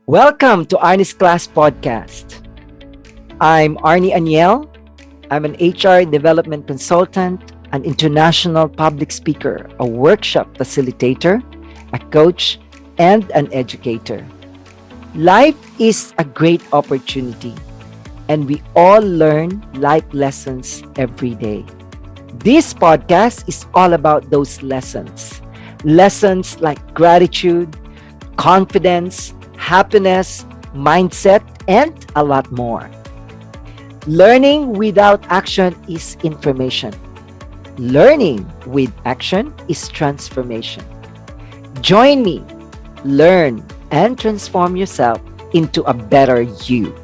Welcome to Arnie's Class Podcast. I'm Arnie Aniel. I'm an HR development consultant, an international public speaker, a workshop facilitator, a coach, and an educator. Life is a great opportunity, and we all learn life lessons every day. This podcast is all about those lessons. Lessons like gratitude, confidence, happiness, mindset, and a lot more. Learning without action is information. Learning with action is transformation. Join me, learn, and transform yourself into a better you.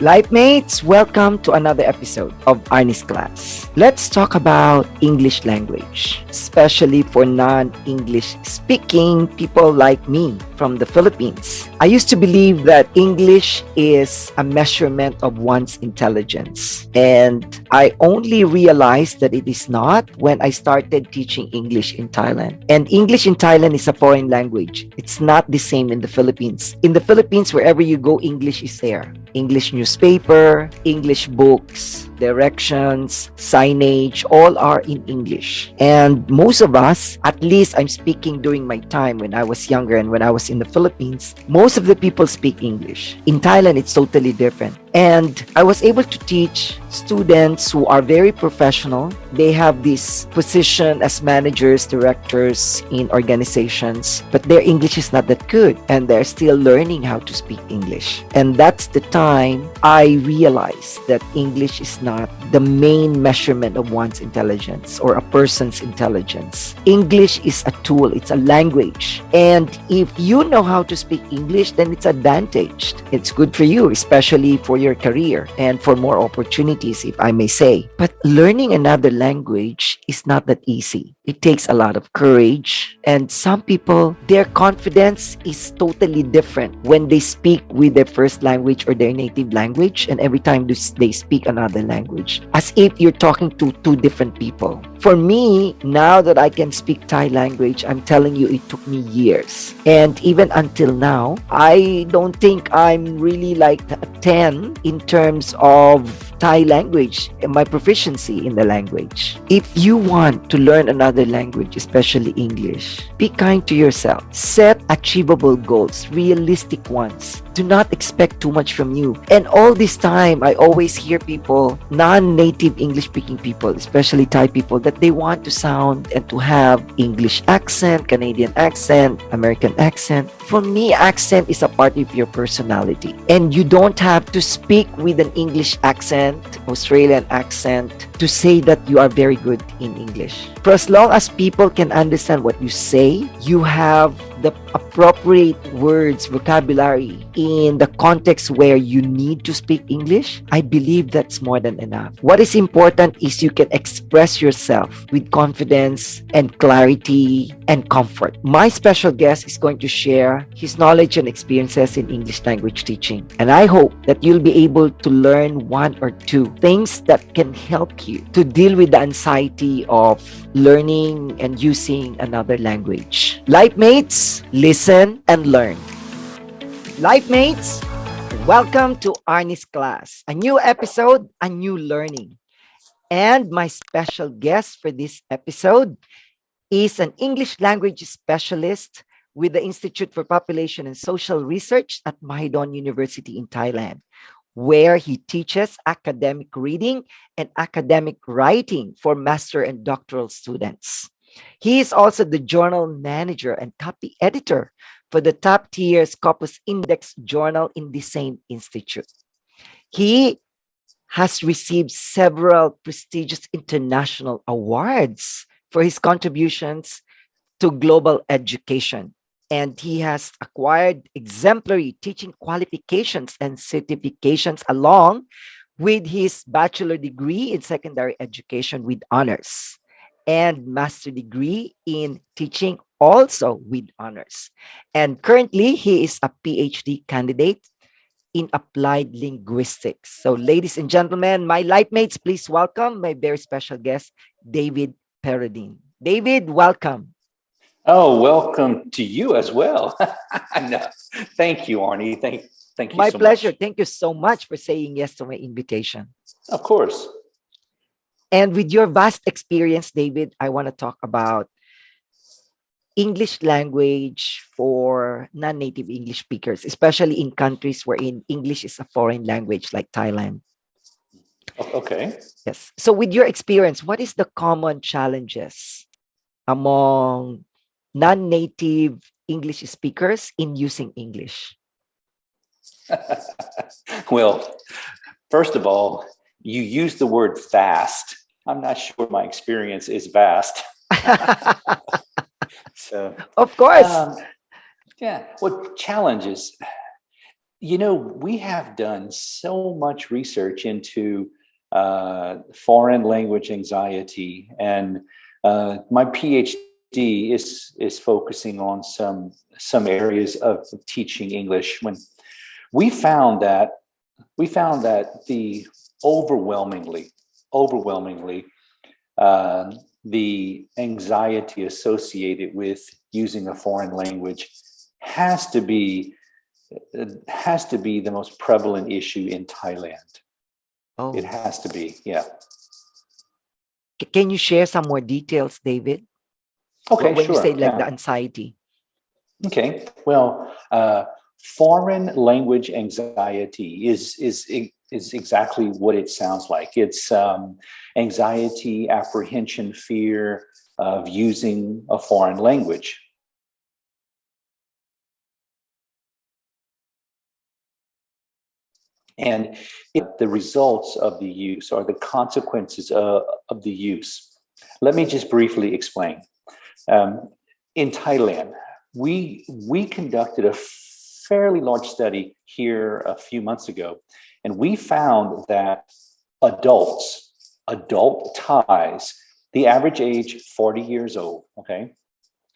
Life mates, welcome to another episode of Arnie's Class. Let's talk about English language, especially for non-English speaking people like me from the Philippines. I used to believe that English is a measurement of one's intelligence, and I only realized that it is not when I started teaching English in Thailand. And English in Thailand is a foreign language. It's not the same in the Philippines. In the Philippines, wherever you go, English is there. English newspaper, English books, directions, signage, all are in English. And most of us, at least I'm speaking during my time when I was younger and when I was in the Philippines, most of the people speak English. In Thailand, it's totally different. And I was able to teach students who are very professional. They have this position as managers, directors in organizations, but their English is not that good and they're still learning how to speak English. And that's the time I realized that English is not the main measurement of one's intelligence or a person's intelligence. English is a tool, it's a language. And if you know how to speak English, then it's advantaged. It's good for you, especially for your career and for more opportunities, if I may say. But learning another language is not that easy. It takes a lot of courage. And some people, their confidence is totally different when they speak with their first language or their native language, and every time they speak another language, as if you're talking to two different people. For me, now that I can speak Thai language, I'm telling you, it took me years. And even until now, I don't think I'm really like a 10 in terms of Thai language and my proficiency in the language. If you want to learn another language, especially English, be kind to yourself. Set achievable goals, realistic ones. Do not expect too much from you. And all this time, I always hear people, non-native English-speaking people, especially Thai people, that they want to sound and to have English accent, Canadian accent, American accent. For me, accent is a part of your personality. And you don't have to speak with an English accent, Australian accent, to say that you are very good in English. For as long as people can understand what you say, you have the appropriate words, vocabulary in the context where you need to speak English, I believe that's more than enough. What is important is you can express yourself with confidence and clarity and comfort. My special guest is going to share his knowledge and experiences in English language teaching. And I hope that you'll be able to learn one or two things that can help you to deal with the anxiety of learning and using another language. Life mates, listen and learn. Life mates, welcome to Arnie's Class. A new episode, a new learning. And my special guest for this episode is an English language specialist with the Institute for Population and Social Research at Mahidol University in Thailand, where he teaches academic reading and academic writing for master and doctoral students. He is also the journal manager and copy editor for the top-tier Scopus-indexed Journal in the same institute. He has received several prestigious international awards for his contributions to global education. And he has acquired exemplary teaching qualifications and certifications along with his bachelor degree in secondary education with honors and master degree in teaching also with honors. And currently, he is a PhD candidate in Applied Linguistics. So, ladies and gentlemen, my life mates, please welcome my very special guest, David Perrodin. David, welcome. Oh, welcome to you as well. No, Thank you, Arnie. Thank you My so pleasure. much. Thank you so much for saying yes to my invitation. Of course. And with your vast experience, David, I want to talk about English language for non-native English speakers, especially in countries wherein English is a foreign language like Thailand. Okay. Yes. So with your experience, what is the common challenges among non-native English speakers in using English? Well, first of all, you use the word vast. I'm not sure my experience is vast. So, Of course. um, yeah, what challenges? We have done so much research into foreign language anxiety, and my PhD is focusing on some areas of teaching English. When we found that the overwhelmingly, the anxiety associated with using a foreign language has to be the most prevalent issue in Thailand. It Oh, has to be, yeah. can you share some more details, David? Okay, When you say sure, like the yeah. anxiety. Okay, well, foreign language anxiety is exactly what it sounds like. It's anxiety, apprehension, fear of using a foreign language. And the results of the use or the consequences of the use. Let me just briefly explain. In Thailand, we conducted a fairly large study here a few months ago, and we found that adult Thais, the average age 40 years old, okay,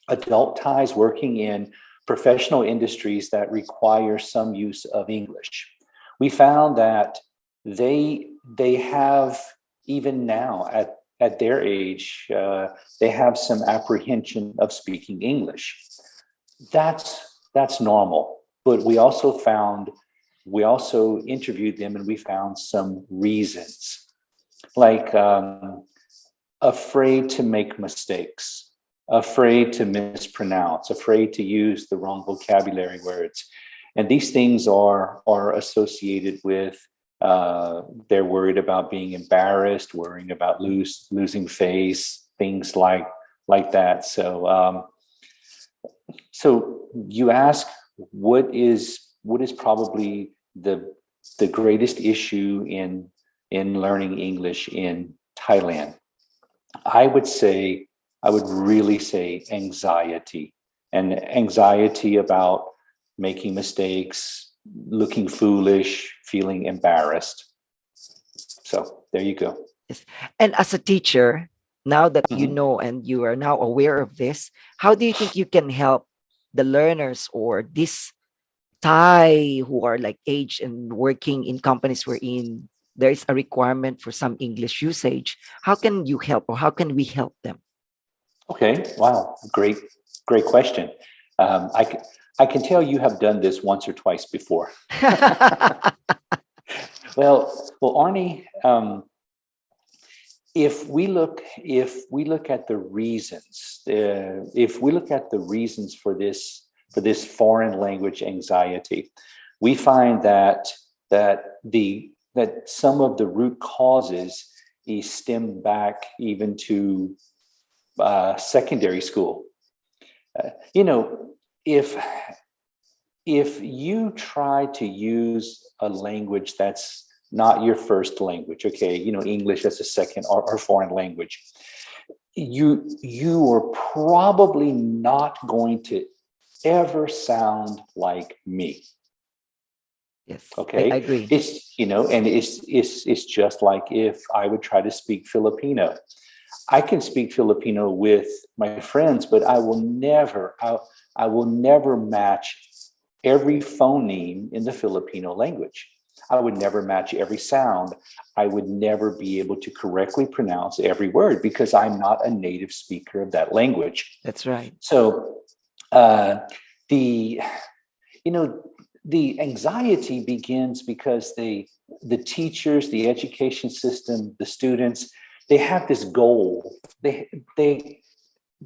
adult Thais working in professional industries that require some use of English. We found that they have, even now at their age, they have some apprehension of speaking English. That's normal. But we also interviewed them, and we found some reasons, like afraid to make mistakes, afraid to mispronounce, afraid to use the wrong vocabulary words. And these things are associated with they're worried about being embarrassed, worrying about losing face, things like that. So you ask, what is probably the greatest issue in learning English in Thailand? I would really say anxiety, and anxiety about making mistakes, looking foolish, feeling embarrassed. So there you go. Yes. And as a teacher, now that you Mhm. know and you are now aware of this, how do you think you can help the learners or this Thai who are like aged and working in companies wherein there is a requirement for some English usage? How can you help or how can we help them? Okay. Wow. Great question. I can tell you have done this once or twice before. Well, Arnie, if we look at the reasons, for this foreign language anxiety, we find that some of the root causes stem back even to secondary school. You know, if you try to use a language that's not your first language, okay, English as a second or foreign language, you are probably not going to ever sound like me. Yes, I Okay, agree. it's just like if I would try to speak Filipino. I can speak Filipino with my friends, but I will never match every phoneme in the Filipino language. I would never match every sound. I would never be able to correctly pronounce every word because I'm not a native speaker of that language. That's right. So the you know the anxiety begins because the teachers, the education system, the students, they have this goal. They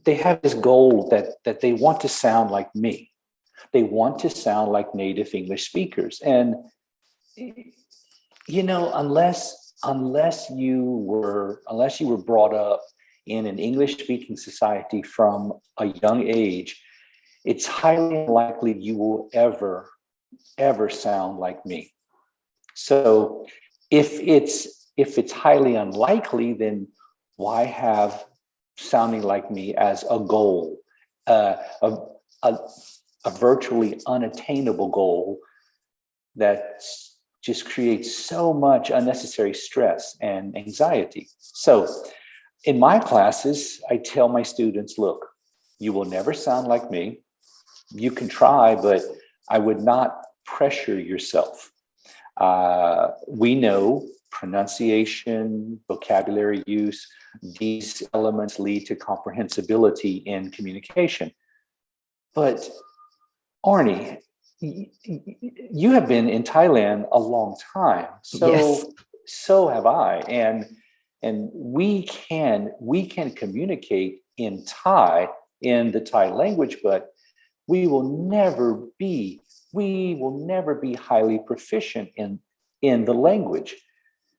have this goal that they want to sound like me. They want to sound like native English speakers. And unless you were brought up in an English speaking society from a young age, it's highly unlikely you will ever sound like me. So if it's highly unlikely, then why have sounding like me as a goal, a virtually unattainable goal that just creates so much unnecessary stress and anxiety. So in my classes, I tell my students, look, you will never sound like me. You can try, but I would not pressure yourself. We know pronunciation, vocabulary use, these elements lead to comprehensibility in communication. But Arnie, you have been in Thailand a long time. Yes. So have I. And we can communicate in Thai, in the Thai language, but we will never be highly proficient in the language.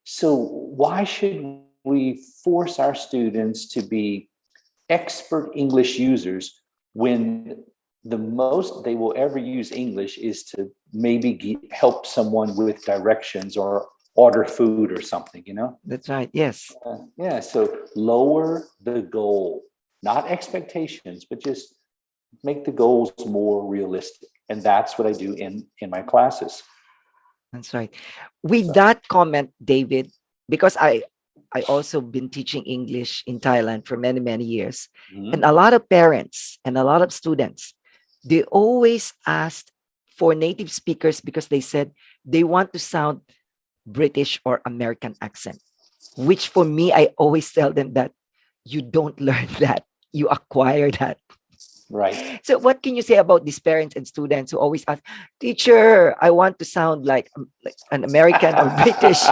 So why should we force our students to be expert English users when the most they will ever use English is to maybe help someone with directions or order food or something, That's right. Yes. Yeah, so lower the goal, not expectations, but just make the goals more realistic. And that's what I do in my classes. That's right. With that comment, David, because I also been teaching English in Thailand for many, many years. And a lot of parents and a lot of students, they always asked for native speakers because they said they want to sound British or American accent, which for me, I always tell them that you don't learn that, you acquire that. Right. So what can you say about these parents and students who always ask, teacher, I want to sound like an American or British?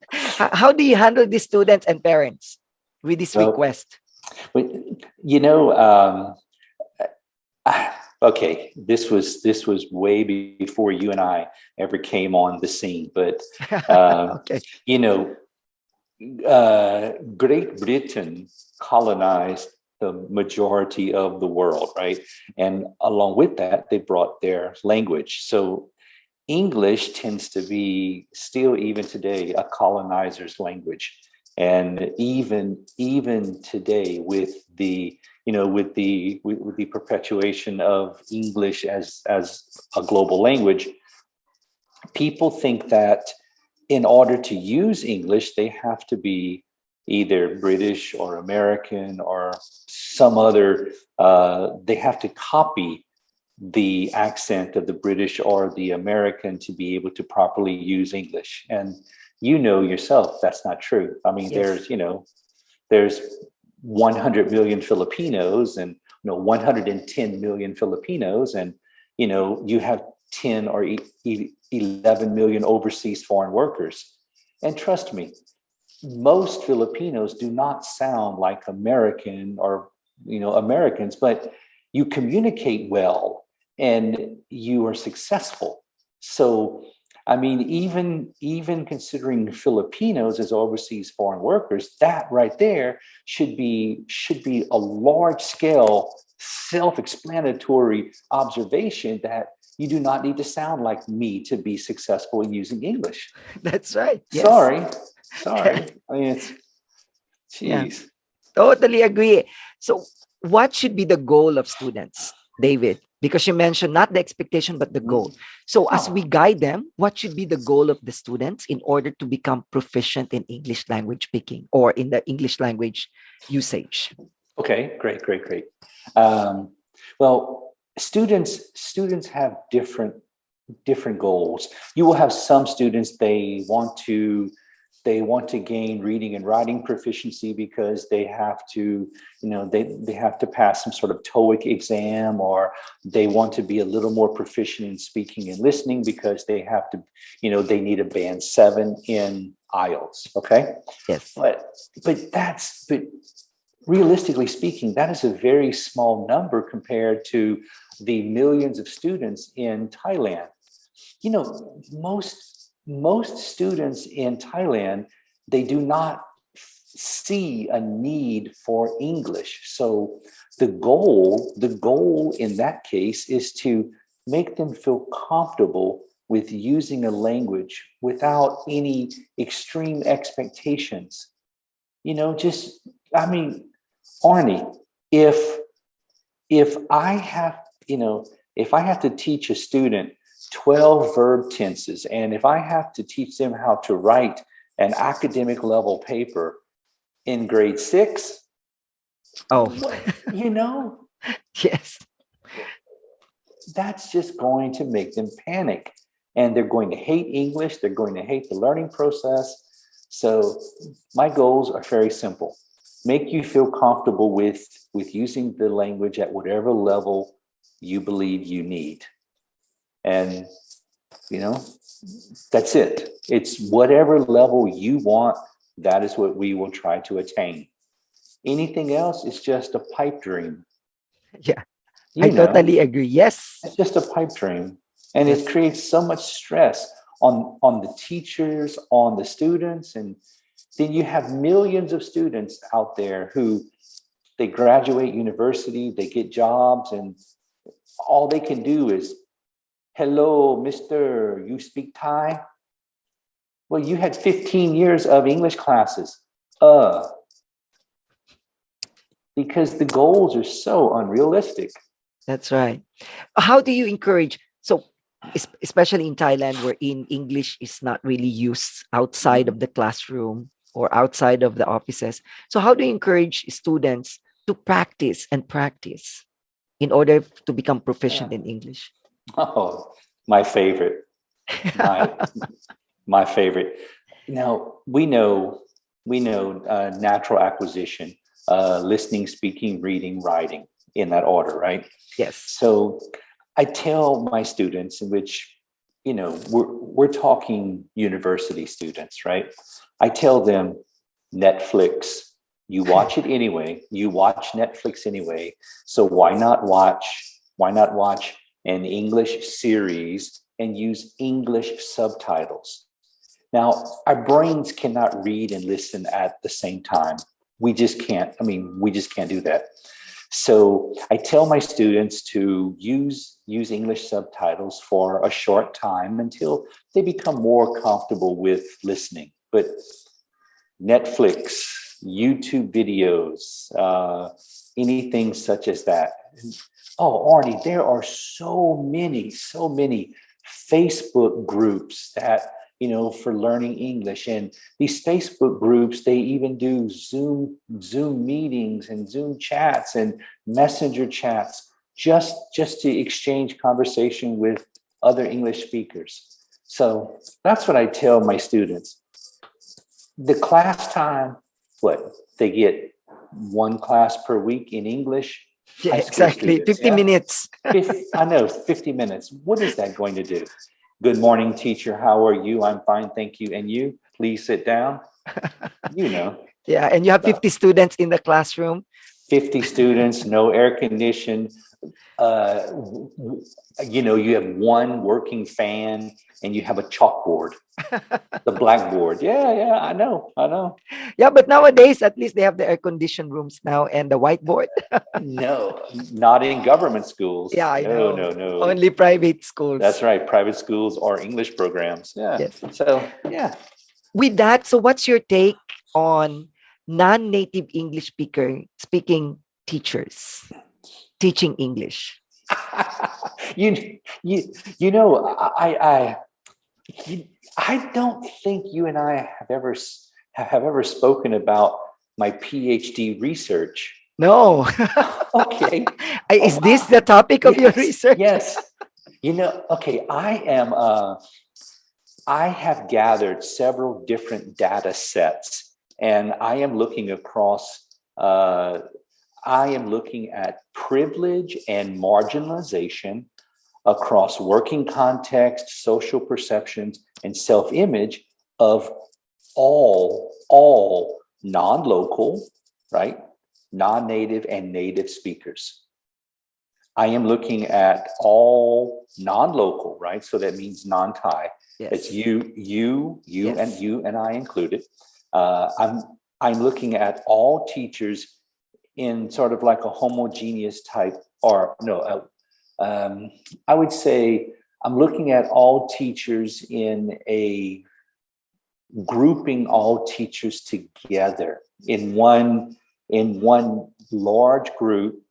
How do you handle these students and parents with this request? But, you know, okay, this was way before you and I ever came on the scene, but Okay. Great Britain colonized the majority of the world, right? And along with that, they brought their language. So English tends to be still, even today, a colonizer's language. And even today, with the perpetuation of English as a global language, people think that in order to use English, they have to be either British or American or some other, they have to copy the accent of the British or the American to be able to properly use English. And you know yourself, that's not true. I mean, Yes. there's 100 million Filipinos and 110 million Filipinos, and you have 10 or 11 million overseas foreign workers. And trust me, most Filipinos do not sound like American or Americans, but you communicate well and you are successful. So I mean, even considering Filipinos as overseas foreign workers, that right there should be a large scale self-explanatory observation that you do not need to sound like me to be successful in using English. That's right. Yes. Sorry. I mean, it's, geez. Yeah, totally agree. So what should be the goal of students, David? Because you mentioned not the expectation, but the goal. So as we guide them, what should be the goal of the students in order to become proficient in English language speaking or in the English language usage? Okay, great. Well, students have different goals. You will have some students, they want to they want to gain reading and writing proficiency because they have to, they have to pass some sort of TOEIC exam, or they want to be a little more proficient in speaking and listening because they have to, they need a band 7 in IELTS. Okay. Yes. But realistically speaking, that is a very small number compared to the millions of students in Thailand. Most students in Thailand, they do not see a need for English. So the goal in that case is to make them feel comfortable with using a language without any extreme expectations. Arnie, if I have, if I have to teach a student 12 verb tenses, and if I have to teach them how to write an academic level paper in grade 6, Oh, yes. That's just going to make them panic, and they're going to hate English. They're going to hate the learning process. So my goals are very simple. Make you feel comfortable with using the language at whatever level you believe you need. And, that's it. It's whatever level you want. That is what we will try to attain. Anything else is just a pipe dream. Yeah, I totally agree. Yes. It's just a pipe dream. And it creates so much stress on the teachers, on the students. And then you have millions of students out there who they graduate university, they get jobs, and all they can do is, hello, mister, you speak Thai? Well, you had 15 years of English classes. Because the goals are so unrealistic. That's right. How do you encourage? So, especially in Thailand, where English is not really used outside of the classroom or outside of the offices. So, how do you encourage students to practice in order to become proficient in English? Oh, my favorite. My favorite. Now, we know natural acquisition, listening, speaking, reading, writing, in that order, right? Yes. So I tell my students, in which, we're talking university students, right? I tell them, Netflix, you watch it anyway. You watch Netflix anyway. So why not watch an English series and use English subtitles? Now, our brains cannot read and listen at the same time. We just can't do that. So I tell my students to use English subtitles for a short time until they become more comfortable with listening. But Netflix, YouTube videos, anything such as that. Oh, Arnie, there are so many Facebook groups that, for learning English. And these Facebook groups, they even do Zoom meetings and Zoom chats and messenger chats just to exchange conversation with other English speakers. So that's what I tell my students. The class time, they get one class per week in English. Yeah, exactly. Students, 50 minutes. 50 minutes. What is that going to do? Good morning, teacher. How are you? I'm fine, thank you. And you? Please sit down. Yeah, and you have 50 students in the classroom. 50 students, no air condition. You have one working fan and you have a chalkboard, the blackboard. Yeah, I know. Yeah, but nowadays, at least they have the air-conditioned rooms now and the whiteboard. No, not in government schools. Yeah, I know. No. Only private schools. That's right. Private schools or English programs. Yeah. Yes. So, yeah. With that, so what's your take on non-native English speaking teachers teaching English? I don't think you and I have ever spoken about my PhD research. No. Okay. Is this the topic of your research? Yes. Okay, I have gathered several different data sets, and I am looking across, I am looking at privilege and marginalization across working context, social perceptions, and self-image of all non-local, right? Non-native and native speakers. I am looking at all non-local, right? So that means non-Thai. Yes. It's you, Yes. and you and I included. I'm looking at all teachers in sort of like a homogeneous type, or no, I would say I'm looking at all teachers in a grouping all teachers together in one large group,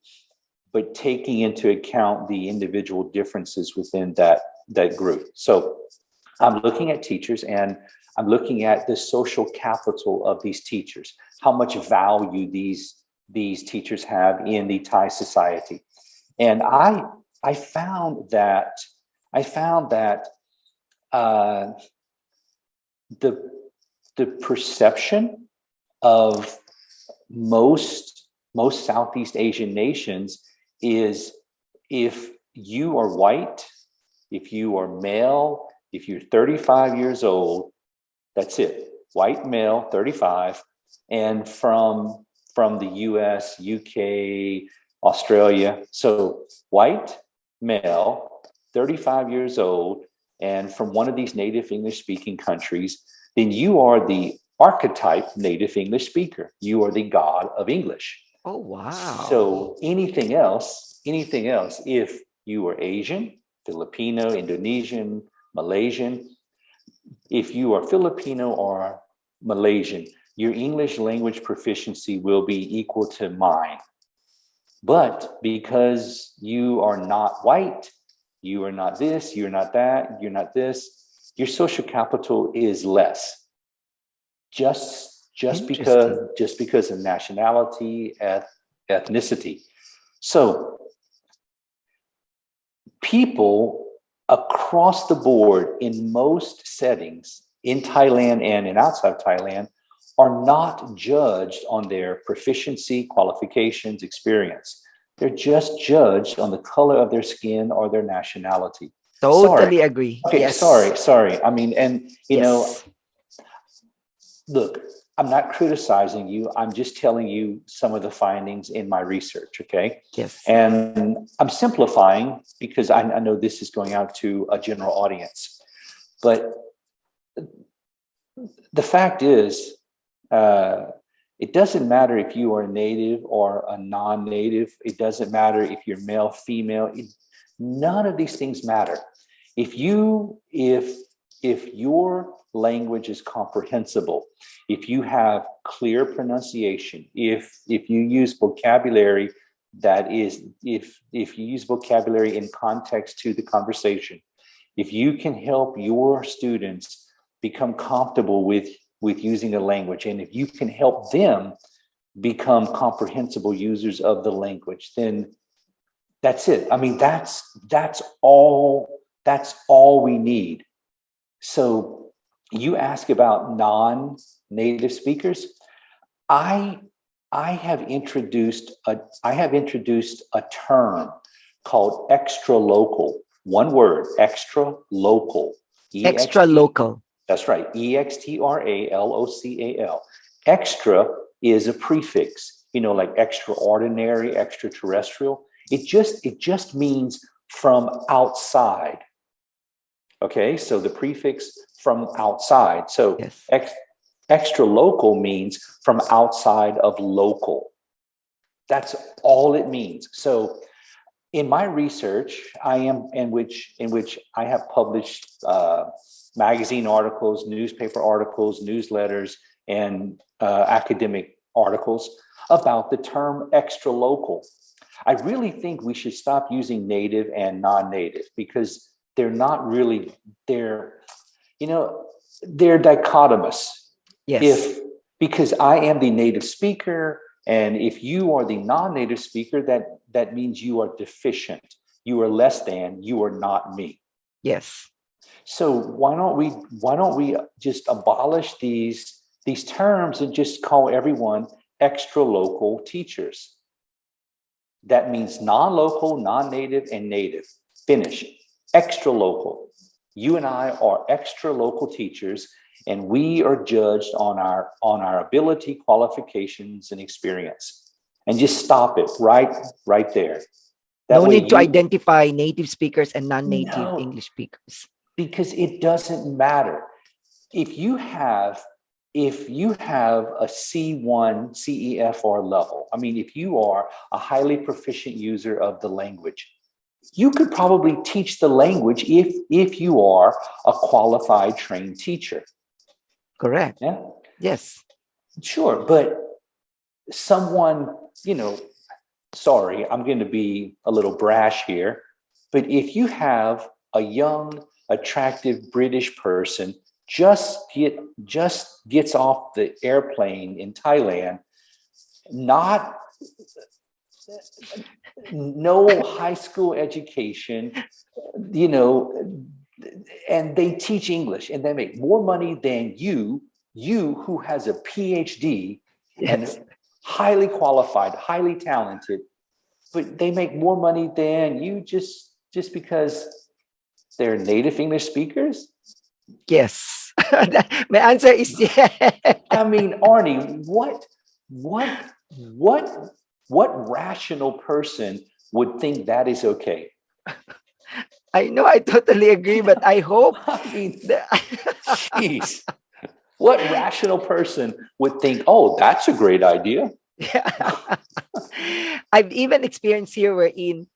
but taking into account the individual differences within that group. So I'm looking at teachers, and I'm looking at the social capital of these teachers, how much value these teachers have in the Thai society. And I found that the perception of most Southeast Asian nations is, if you are white, if you are male, if you're 35 years old, that's it. White male, 35, and from the US, UK, Australia. So white male, 35 years old, and from one of these native English speaking countries, then you are the archetype native English speaker. You are the god of English. Oh, wow. So anything else, if you are Asian, Filipino, Indonesian, Malaysian, if you are Filipino or Malaysian, your English language proficiency will be equal to mine. But because you are not white, you are not this, you're not that, you're not this, your social capital is less. Just because of nationality, ethnicity. So people across the board in most settings in Thailand and in outside of Thailand are not judged on their proficiency, qualifications, experience. They're just judged on the color of their skin or their nationality. Totally agree. Okay, Yes. sorry. I mean, and you know, Yes. look, I'm not criticizing you. I'm just telling you some of the findings in my research, okay? Yes. And I'm simplifying because I know this is going out to a general audience. But the fact is, it doesn't matter if you are a native or a non-native. It doesn't matter if you're male, female. None of these things matter. If your language is comprehensible, if you have clear pronunciation, if you use vocabulary that is, if you use vocabulary in context to the conversation, if you can help your students become comfortable with using a language, and if you can help them become comprehensible users of the language, then that's it. I mean, that's all we need. So you ask about non-native speakers. I have introduced a term called extra local. One word, extra local. Extra local. That's right. EXTRALOCAL. Extra is a prefix, like extraordinary, extraterrestrial. It just means from outside. Okay, so the prefix from outside. So yes. Extra local means from outside of local. That's all it means. So in my research, in which I have published magazine articles, newspaper articles, newsletters, and academic articles about the term extra local. I really think we should stop using native and non-native, because they're not really, they're dichotomous. Yes. Because I am the native speaker, and if you are the non-native speaker, that means you are deficient, you are less than, you are not me. Yes. So why don't we just abolish these terms and just call everyone extra local teachers? That means non-local, non-native, and native. Finish. Extra local. You and I are extra local teachers, and we are judged on our ability, qualifications, and experience. And just stop it right there. That No way need to you identify native speakers and non-native no, English speakers. because it doesn't matter. If you have a C1 CEFR level, I mean, if you are a highly proficient user of the language, you could probably teach the language if you are a qualified trained teacher. Correct. Yeah, Yes. sure. But someone, sorry, I'm going to be a little brash here, but if you have a young, attractive British person just gets off the airplane in Thailand, not no high school education, and they teach English and they make more money than you who has a PhD and Yes. highly qualified, highly talented, but they make more money than you just because they're native English speakers. Yes. My answer is yes. I mean, Arnie, what rational person would think that is okay? I know I totally agree, but I hope I mean, that jeez, what rational person would think, oh, that's a great idea? yeah. I've even experienced here wherein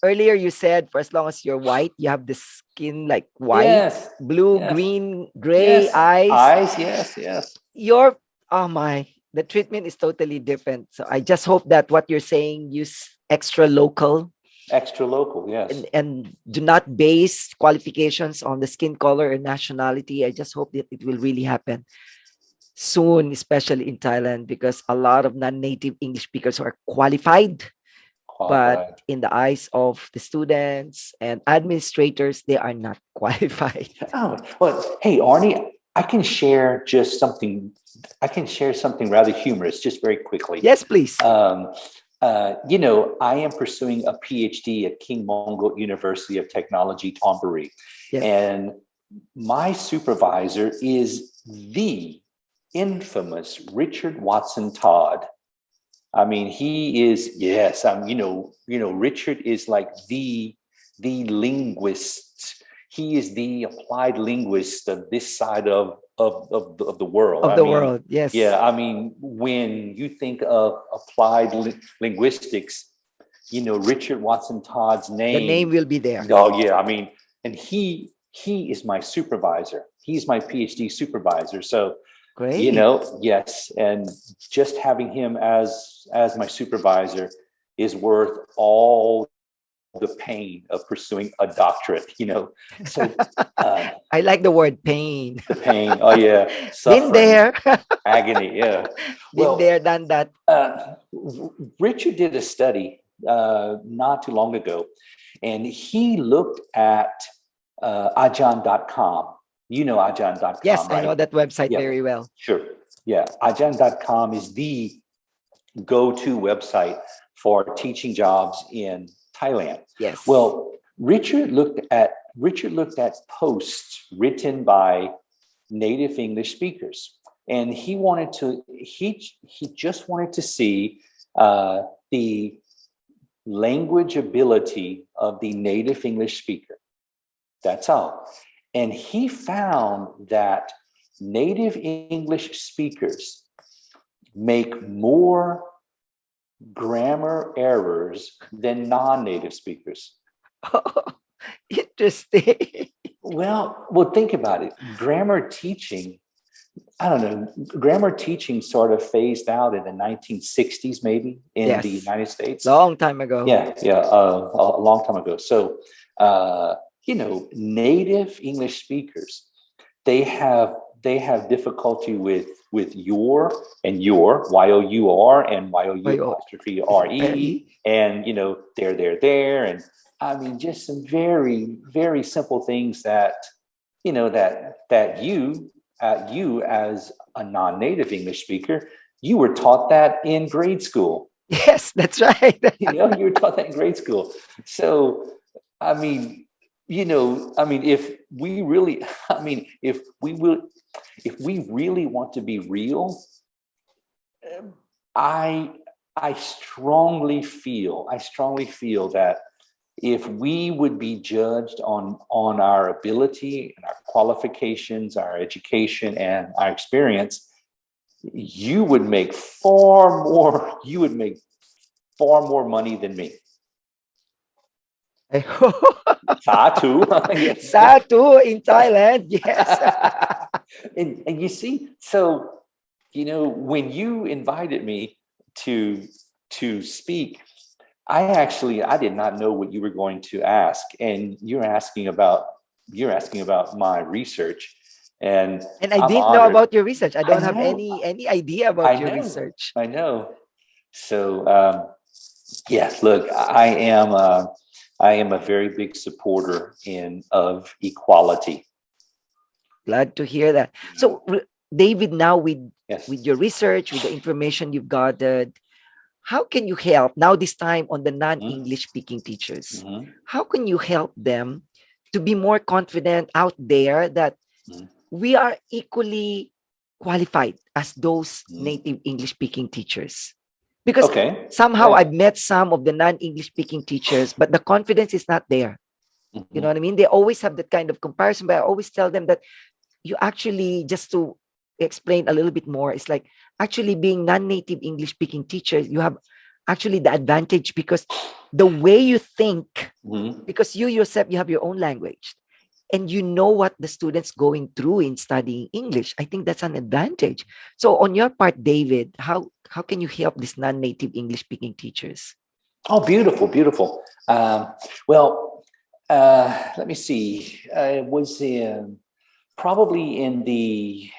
earlier you said for as long as you're white, you have the skin like white, Yes, blue, yes, green, gray yes. eyes. Eyes, yes, yes. Your oh my, the treatment is totally different. So I just hope that what you're saying use extra local Extra local, yes. and do not base qualifications on the skin color or nationality. I just hope that it will really happen soon, especially in Thailand, because a lot of non-native English speakers are qualified, but Qualified. in the eyes of the students and administrators, they are not qualified. Oh, well, hey, Arnie, I can share just something. I can share something rather humorous, just very quickly. Yes, please. I am pursuing a PhD at King Mongol University of Technology, Thonburi, Yes. and my supervisor is the infamous Richard Watson Todd. I mean, he is, yes, Richard is like the linguist. He is the applied linguist of this side of the world. Of I the mean, world. Yes. yeah, I mean, when you think of applied linguistics, Richard Watson Todd's The name name. will be there. Oh yeah, I mean, and he is my supervisor. He's my PhD supervisor. So Great. yes, and just having him as my supervisor is worth all the pain of pursuing a doctorate. So I like the word pain. the pain. Oh yeah, Been suffering, there. agony. Yeah. Been Well, there, done that. Richard did a study not too long ago, and he looked at Ajan.com. You know Ajan.com, Yes, I right? know that website Yeah, very well. sure. Yeah, Ajan.com is the go-to website for teaching jobs in Thailand. Yes. Well, Richard looked at posts written by native English speakers, and he just wanted to see the language ability of the native English speaker. That's all. And he found that native English speakers make more grammar errors than non-native speakers. Interesting. Well, think about it. Grammar teaching, I don't know, grammar teaching sort of phased out in the 1960s, maybe in the Yes. United States. Long time ago. Yeah, a long time ago. So, native English speakers, they have difficulty with your and your Y-O-U-R and Y-O-U Y-O- apostrophe R-E R-E. and there and I mean, just some very, very simple things that, you as a non-native English speaker, you were taught that in grade school. Yes, that's right. You were taught that in grade school. So, I mean, if we really, if we really want to be real, I, I strongly feel that if we would be judged on our ability and our qualifications, our education, and our experience, you would make far more. You would make far more money than me. I hope. Satu. Yes. Satu in Thailand. Yes. And you see, so when you invited me to speak, I did not know what you were going to ask, and you're asking about my research, and And I I'm didn't know honored. about your research. I I don't have know, any idea I about your know, research. I know. So yes, look, I am a very big supporter of equality. Glad to hear that. So, David, now Yes. with your research, with the information you've gathered, how can you help now this time on the non-English speaking teachers? Mhm. How can you help them to be more confident out there that Mhm. we are equally qualified as those Mhm. native English speaking teachers? Because Okay. somehow Yeah. I've met some of the non-English speaking teachers, but the confidence is not there. You know Mhm. what I mean? They always have that kind of comparison, but I always tell them that you actually, just to explain a little bit more, it's like actually being non-native English speaking teachers, you have actually the advantage because the way you think, Mhm. because you yourself, you have your own language and you know what the students going through in studying English. I think that's an advantage. So on your part, David, how can you help these non-native English speaking teachers? Oh, beautiful, beautiful. Well, let me see. It was probably in the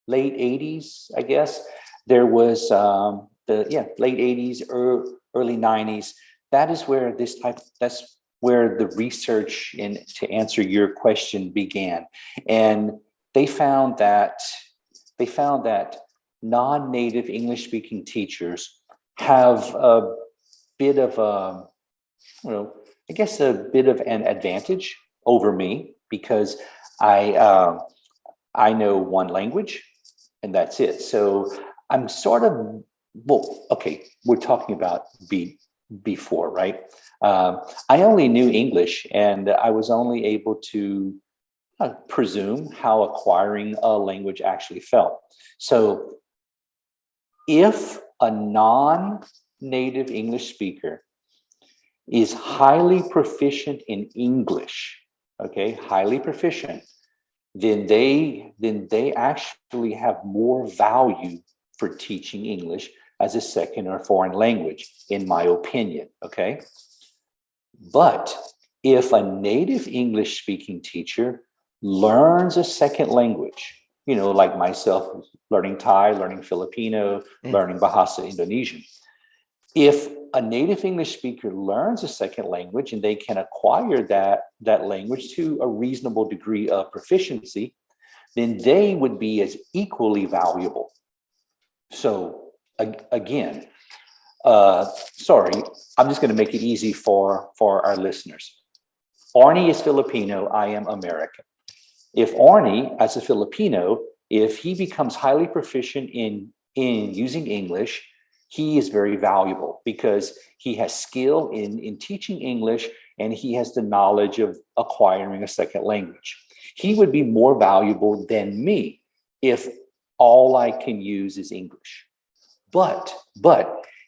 late 80s, I guess. There was the late 80s, early 90s. That's where the research to answer your question began. And they found that non-native English speaking teachers have a bit of a, I guess a bit of an advantage over me because I I know one language and that's it. So I'm sort of, well, okay, we're talking about before, right? I only knew English and I was only able to presume how acquiring a language actually felt. So if a non-native English speaker is highly proficient in English, okay, highly proficient, then they actually have more value for teaching English as a second or foreign language, in my opinion. Okay. But if a native English speaking teacher learns a second language, like myself, learning Thai, learning Filipino, Yeah. learning Bahasa Indonesian, if a native English speaker learns a second language and they can acquire that language to a reasonable degree of proficiency, then they would be as equally valuable. So again, sorry, I'm just going to make it easy for our listeners. Arnie is Filipino, I am American. If Arnie, as a Filipino, if he becomes highly proficient in using English, he is very valuable because he has skill in teaching English and he has the knowledge of acquiring a second language. He would be more valuable than me if all I can use is English. But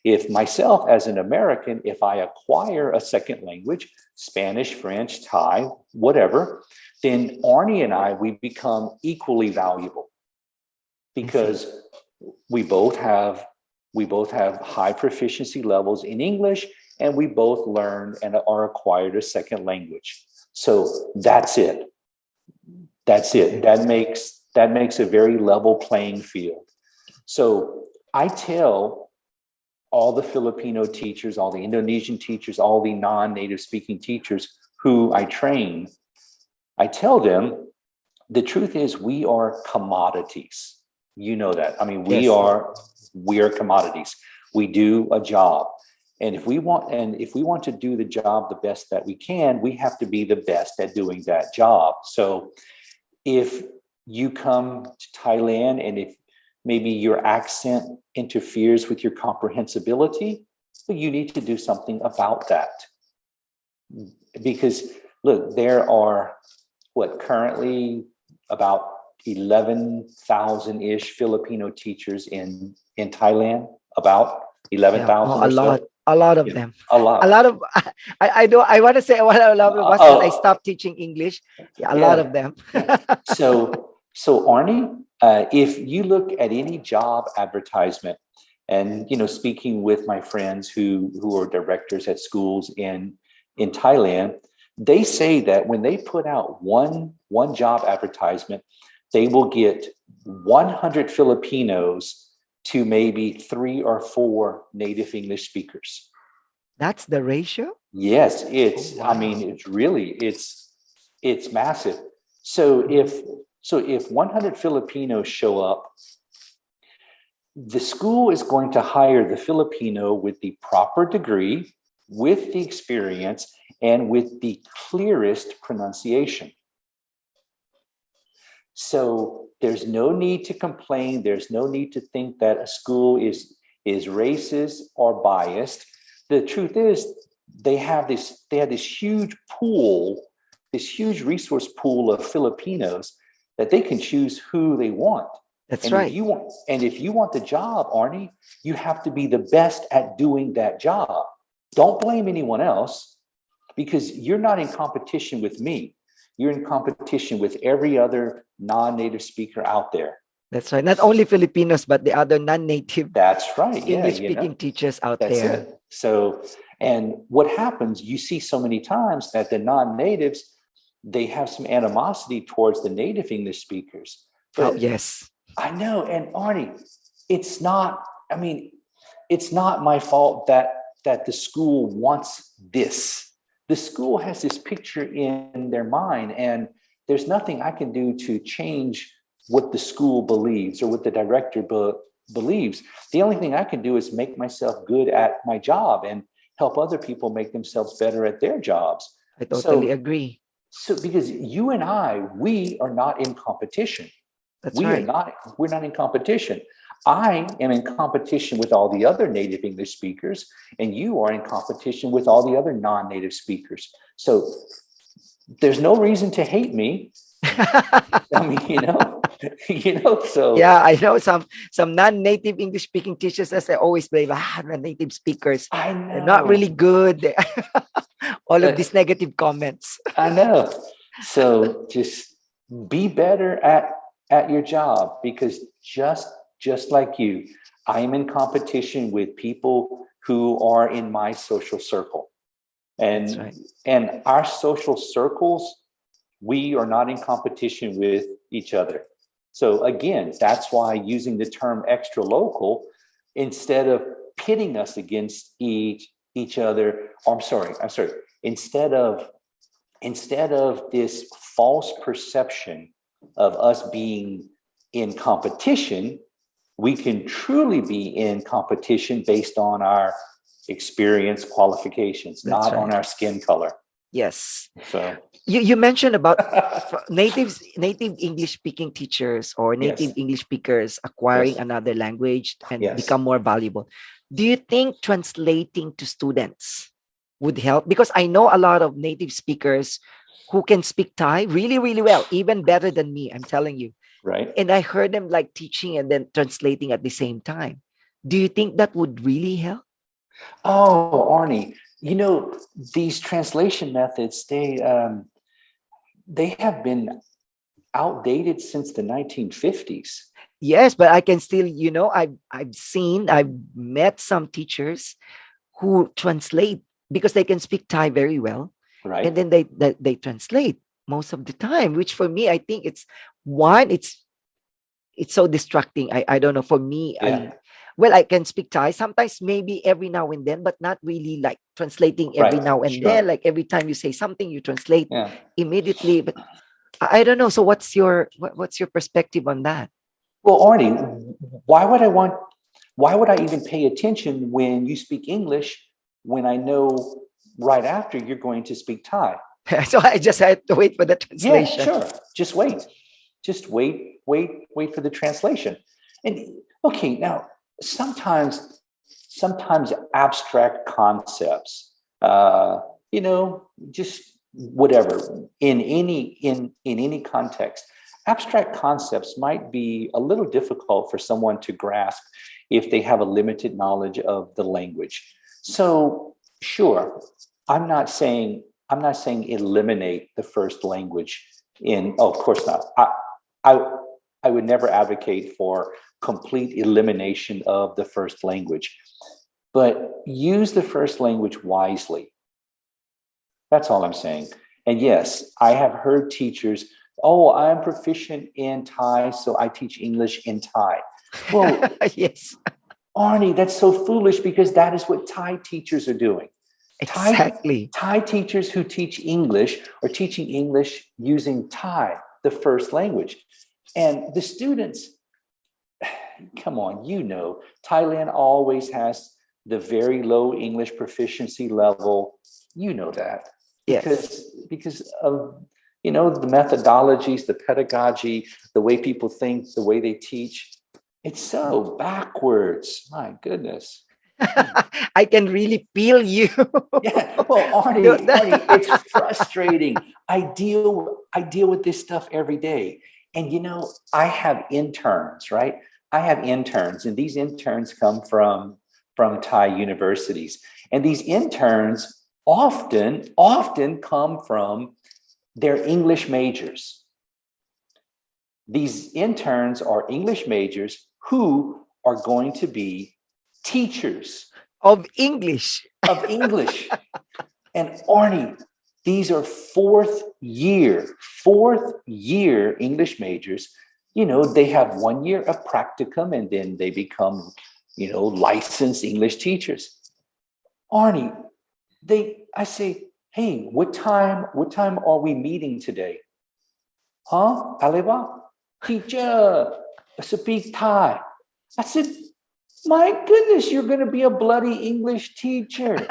if myself as an American, if I acquire a second language, Spanish, French, Thai, whatever, then Arnie and we become equally valuable I see. because we both have high proficiency levels in English and we both learned and are acquired a second language. So that's it. That's it. That makes a very level playing field. So I tell all the Filipino teachers, all the Indonesian teachers, all the non-native speaking teachers who I train, I tell them the truth is we are commodities. You know that. I mean, we Yes. are commodities. We do a job. And if we want to do the job the best that we can, we have to be the best at doing that job. So if you come to Thailand and if maybe your accent interferes with your comprehensibility, well, you need to do something about that. Because look, there are currently about 11,000-ish Filipino teachers in Thailand, about 11,000 a or lot, so. a lot of Yeah, them. a lot. A lot of I want to say what I love was that I stopped teaching English. Yeah, a lot Yeah, of them. yeah. So Arnie, if you look at any job advertisement, and speaking with my friends who are directors at schools in Thailand, they say that when they put out one job advertisement, they will get 100 Filipinos to maybe 3 or 4 native English speakers. That's the ratio? Yes, Oh, wow. I mean, it's massive. So if 100 Filipinos show up, the school is going to hire the Filipino with the proper degree, with the experience, and with the clearest pronunciation. So there's no need to complain. There's no need to think that a school is racist or biased. The truth is, they have this huge pool, this huge resource pool of Filipinos that they can choose who they want. That's And right. if you want the job, Arnie, you have to be the best at doing that job. Don't blame anyone else, because you're not in competition with me. You're in competition with every other non-native speaker out there. That's right. Not only Filipinos, but the other non-native That's right. Yeah, English-speaking teachers out that's there. it. So, and what happens, you see so many times that the non-natives, they have some animosity towards the native English speakers. But Oh, yes. I know. And Arnie, it's not my fault that the school wants this. The school has this picture in their mind, and there's nothing I can do to change what the school believes or what the director believes. The only thing I can do is make myself good at my job and help other people make themselves better at their jobs. I totally agree. So because you and we are not in competition. That's right. We're not in competition. I am in competition with all the other native English speakers, and you are in competition with all the other non-native speakers. So there's no reason to hate me. I mean, so yeah, I know some non-native English speaking teachers, as I always blame, the native speakers, I know they're not really good. All of these negative comments. I know. So just be better at your job, because just like you, I am in competition with people who are in my social circle. And That's right. and our social circles, we are not in competition with each other. So again, that's why using the term extra local, instead of pitting us against each other, I'm sorry, instead of this false perception of us being in competition, we can truly be in competition based on our experience, qualifications, That's not on right. our skin color. Yes. So You mentioned about native English speaking teachers or native yes, English speakers acquiring yes, another language and yes. become more valuable. Do you think translating to students would help? Because I know a lot of native speakers who can speak Thai really, really well, even better than me, I'm telling you. Right. And I heard them like teaching and then translating at the same time. Do you think that would really help? Oh, Arnie, these translation methods, they have been outdated since the 1950s. Yes, but I can still, I've met some teachers who translate because they can speak Thai very well, Right. and then they translate most of the time. Which for me, I think it's so distracting. I don't know. For me, Yeah. well, I can speak Thai sometimes, maybe every now and then, but not really like translating every Right. now and Sure. then. Like every time you say something, you translate Yeah. immediately. But I don't know. So what's your perspective on that? Well, Arnie, why would I want? Why would I even pay attention when you speak English when I know right after you're going to speak Thai? So I just had to wait for the Yeah, translation. sure. Just wait. Just wait, wait, wait for the translation. And okay, now sometimes abstract concepts, you know, just whatever in any context, abstract concepts might be a little difficult for someone to grasp if they have a limited knowledge of the language. So sure, I'm not saying eliminate the first language in, oh, of course not. I I would never advocate for complete elimination of the first language, but use the first language wisely. That's all I'm saying. And yes, I have heard teachers, oh, I'm proficient in Thai, so I teach English in Thai. Well, Yes, Arnie, that's so foolish because that is what Thai teachers are doing. Thai exactly. Thai teachers who teach English are teaching English using Thai, the first language. And the students, come on, Thailand always has the very low English proficiency level. You know that Yes. because of the methodologies, the pedagogy, the way people think, the way they teach. It's so backwards. My goodness. I can really feel you. Yeah, well, Arnie, it's frustrating. I deal with this stuff every day, and I have interns, right? I have interns, and these interns come from Thai universities, and these interns often come from their English majors. These interns are English majors who are going to be teachers Of English. of English. And Arnie, these are fourth year English majors. They have 1 year of practicum and then they become, licensed English teachers. Arnie, I say, hey, what time are we meeting today? Huh? Aleba? Teacher, speak Thai. I said, my goodness, you're going to be a bloody English teacher.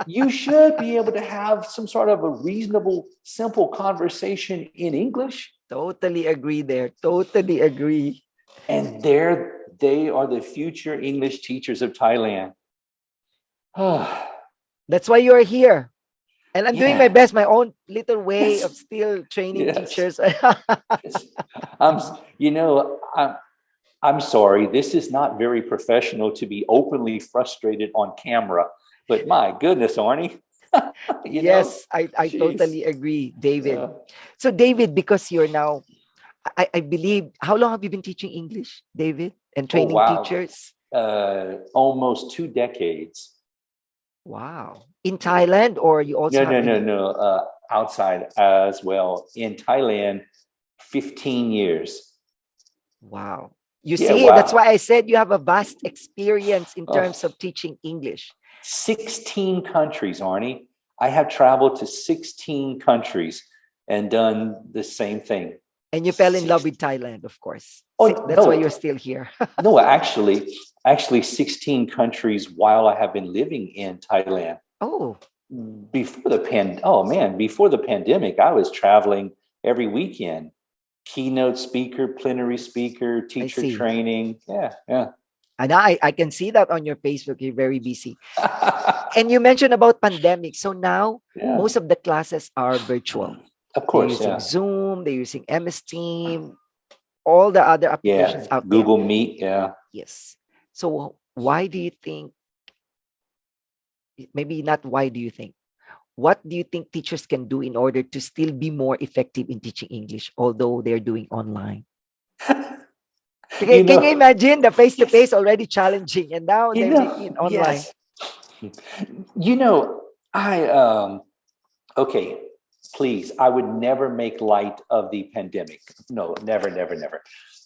You should be able to have some sort of a reasonable, simple conversation in English. Totally agree there. Totally agree. And they are the future English teachers of Thailand. That's why you're here. And I'm doing my Yeah. best, my own little way Yes. of still training Yes. teachers. Yes. I'm, I'm sorry. This is not very professional to be openly frustrated on camera, but my goodness, Arnie, Yes, I geez. totally agree, David. Yeah. So, David, because you're now, I believe, how long have you been teaching English, David, and Oh, training wow. teachers? Almost 2 decades. Wow. In Thailand, or you also No, have no, no, any? no. Outside as well. In Thailand, 15 years. Wow. You Yeah, see, that's wow. why I said you have a vast experience in Oh, terms of teaching English. 16 countries, Arnie. I have traveled to 16 countries and done the same thing. And you fell in love Six, with Thailand, of course. oh, That's why you're no, still here. no, actually 16 countries while I have been living in Thailand. Oh, Before the pandemic, I was traveling every weekend. Keynote speaker, plenary speaker, I teacher see. training. Yeah, yeah. And I can see that on your Facebook. You're very busy. And you mentioned about pandemic. So now Yeah, most of the classes are virtual. of They're course, using yeah. Zoom, they're using MS Team, all the other applications Yeah, out there. Google Meet, yeah. Yes. So why do you think, maybe not why do you think, what do you think teachers can do in order to still be more effective in teaching English, although they're doing online? You Can you know, imagine the yes, face-to-face already challenging and now they're making it online? yes. You know, okay, please, I would never make light of the pandemic. No, never, never, never.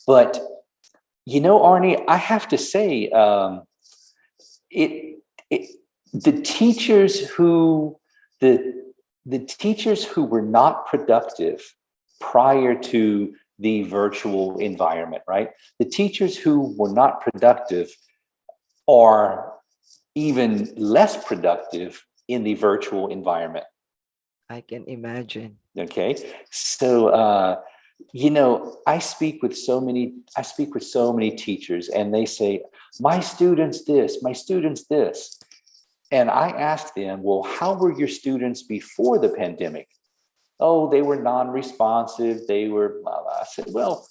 But Arnie, I have to say, it, it the teachers who the teachers who were not productive prior to the virtual environment, right? The teachers who were not productive are even less productive in the virtual environment. I can imagine. Okay, so I speak with so many teachers, and they say, my students this, my students this. And I asked them, well, how were your students before the pandemic? Oh, they were non-responsive. They were, I said, well,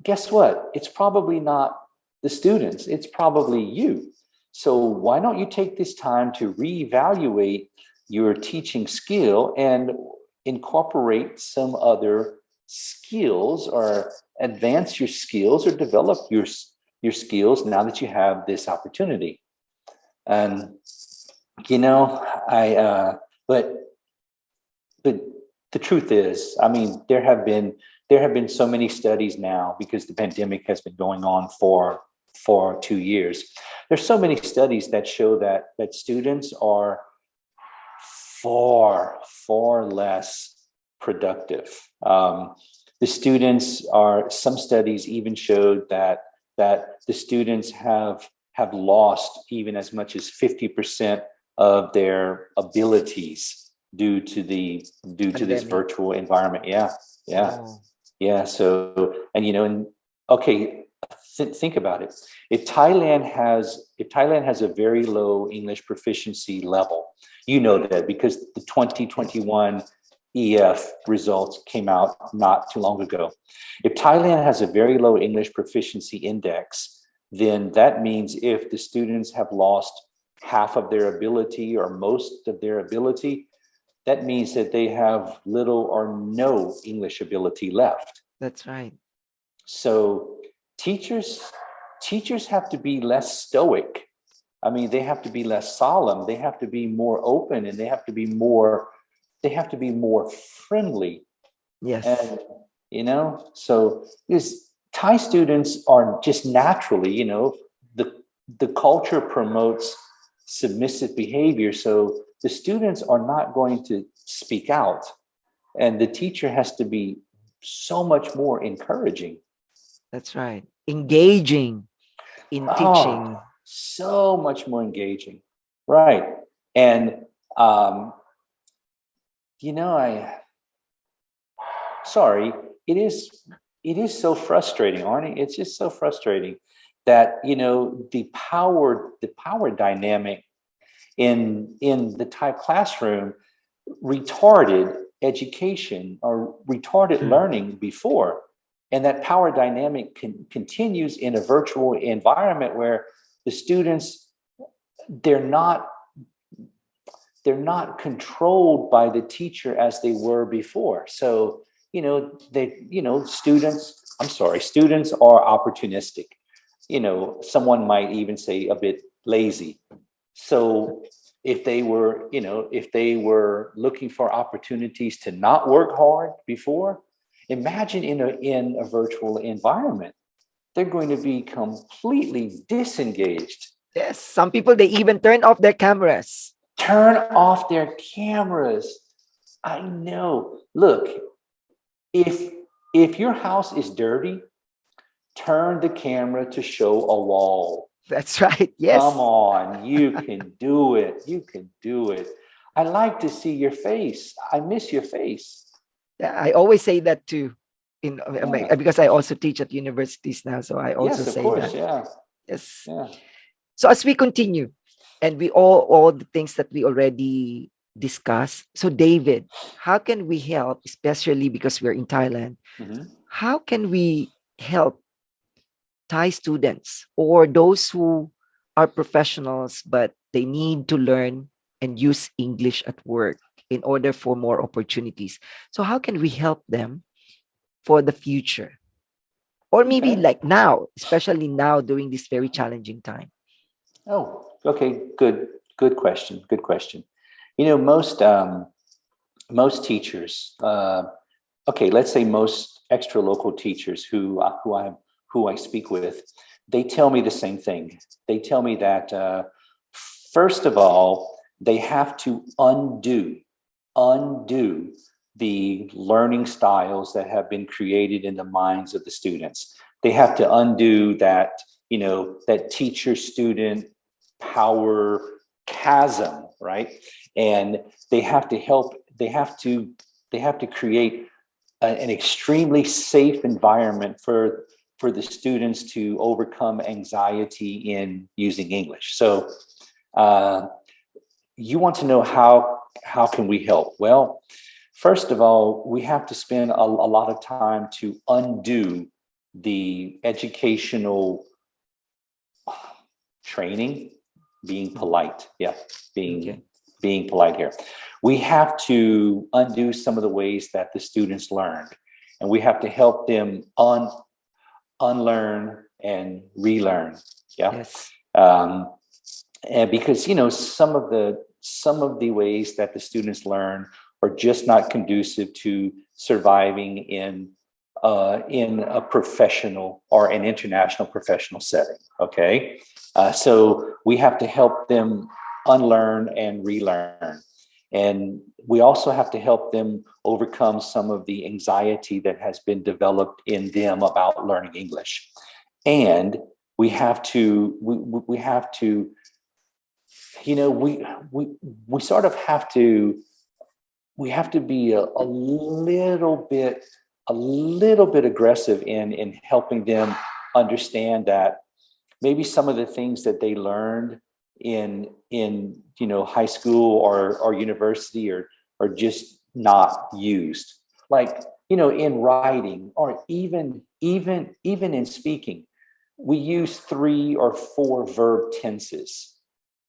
guess what? It's probably not the students, it's probably you. So why don't you take this time to reevaluate your teaching skill and incorporate some other skills, or advance your skills, or develop your skills now that you have this opportunity. And I but the truth is, I mean, there have been so many studies now, because the pandemic has been going on for 2 years. There's so many studies that show that students are far less productive. Some studies even showed that the students have lost even as much as 50% of their abilities due to this Pandemic. virtual environment. Yeah. Oh, Yeah. So, and okay, think about it. If Thailand has a very low English proficiency level, that because the 2021 EF results came out not too long ago. If Thailand has a very low English proficiency index, then that means if the students have lost half of their ability or most of their ability, that means that they have little or no English ability left. that's right. So teachers have to be less stoic. I mean, they have to be less solemn. They have to be more open, and they have to be more friendly. Yes, And so because Thai students are just naturally, the culture promotes submissive behavior. So the students are not going to speak out, and the teacher has to be so much more encouraging. that's right. Engaging in Oh, teaching. so much more engaging. Right. And, um, I, sorry, it is so frustrating, Arnie. It's just so frustrating that, the power dynamic in the Thai classroom retarded education or retarded Hmm. learning before. And that power dynamic continues in a virtual environment where the students, they're not controlled by the teacher as they were before. So, students are opportunistic. Someone might even say a bit lazy. So if they were looking for opportunities to not work hard before, imagine in a virtual environment, they're going to be completely disengaged. Yes, some people they even turn off their cameras. Turn off their cameras. I know. Look, if your house is dirty, turn the camera to show a wall. That's right. Come Yes. on, you can do it. You can do it. I like to see your face. I miss your face. Yeah, I always say that too. Yeah. Because I also teach at universities now, so I also Yes, of say course. that. Yeah. Yes. Yeah. So as we continue, and we all the things that we already discussed. So David, how can we help, especially because we're in Thailand? Mhm. How can we help Thai students or those who are professionals but they need to learn and use English at work in order for more opportunities? So how can we help them for the future? Or maybe Okay. like now, especially now during this very challenging time. Oh, okay. Good. Good question. Good question. Most teachers. Okay, let's say most extra local teachers who I speak with, they tell me the same thing. They tell me that first of all, they have to undo the learning styles that have been created in the minds of the students. They have to undo that, that teacher-student power chasm, right? And they have to create an extremely safe environment for the students to overcome anxiety in using English. So you want to know how can we help? Well, first of all, we have to spend a lot of time to undo the educational training, being polite. Yeah, being polite here. We have to undo some of the ways that the students learned, and we have to help them unlearn and relearn. Yeah. Yes. And because some of the ways that the students learn are just not conducive to surviving in a professional or an international professional setting. Okay, so we have to help them unlearn and relearn, and we also have to help them overcome some of the anxiety that has been developed in them about learning English, and we have to we sort of have to be a little bit aggressive in helping them understand that maybe some of the things that they learned in high school or university are just not used, like in writing or even in speaking. We use 3 or 4 verb tenses.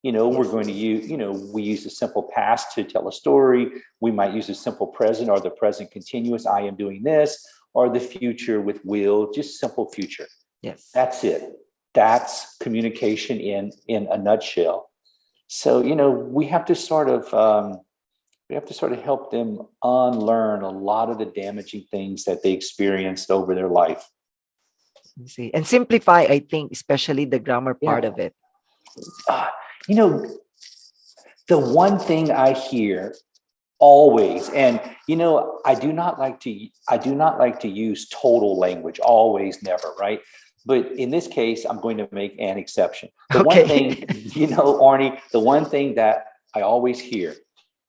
We're going to use, we use the simple past to tell a story. We might use the simple present or the present continuous, I am doing this, or the future with will, just simple future. Yes. That's it. That's communication in a nutshell. So, we have to sort of help them unlearn a lot of the damaging things that they experienced over their life. See, and simplify, I think, especially the grammar part of it. The one thing I hear always, and I do not like to use total language, always, never, right? But in this case, I'm going to make an exception. The one thing, Arnie, the one thing that I always hear,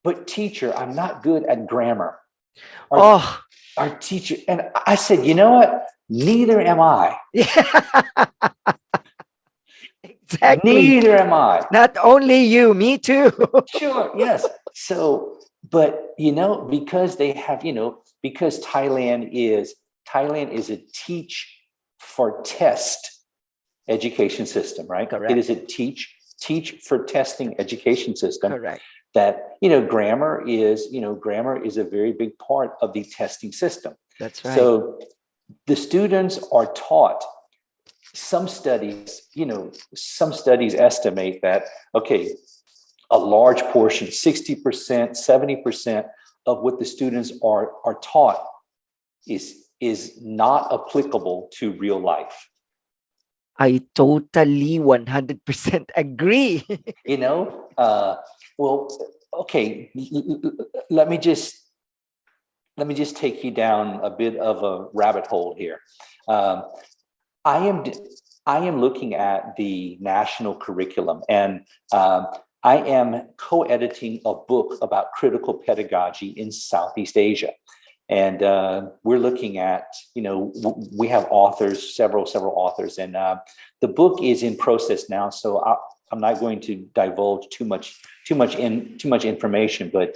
but teacher, I'm not good at grammar. Our teacher, and I said, you know what? Neither am I. Exactly. Neither am I. Not only you, me too. Sure, yes. So, but because they have, because Thailand is a teach for test education system, right? Correct. It is a teach for testing education system. Correct. That grammar is a very big part of the testing system. That's right. So the students are taught. Some studies estimate that, okay, a large portion, 60%, 70% of what the students are taught is not applicable to real life. I totally 100% agree. Well, okay, let me just take you down a bit of a rabbit hole here. I am looking at the national curriculum, and I am co-editing a book about critical pedagogy in Southeast Asia. And we're looking at, we have authors, several authors, and the book is in process now. So I'm not going to divulge too much information. But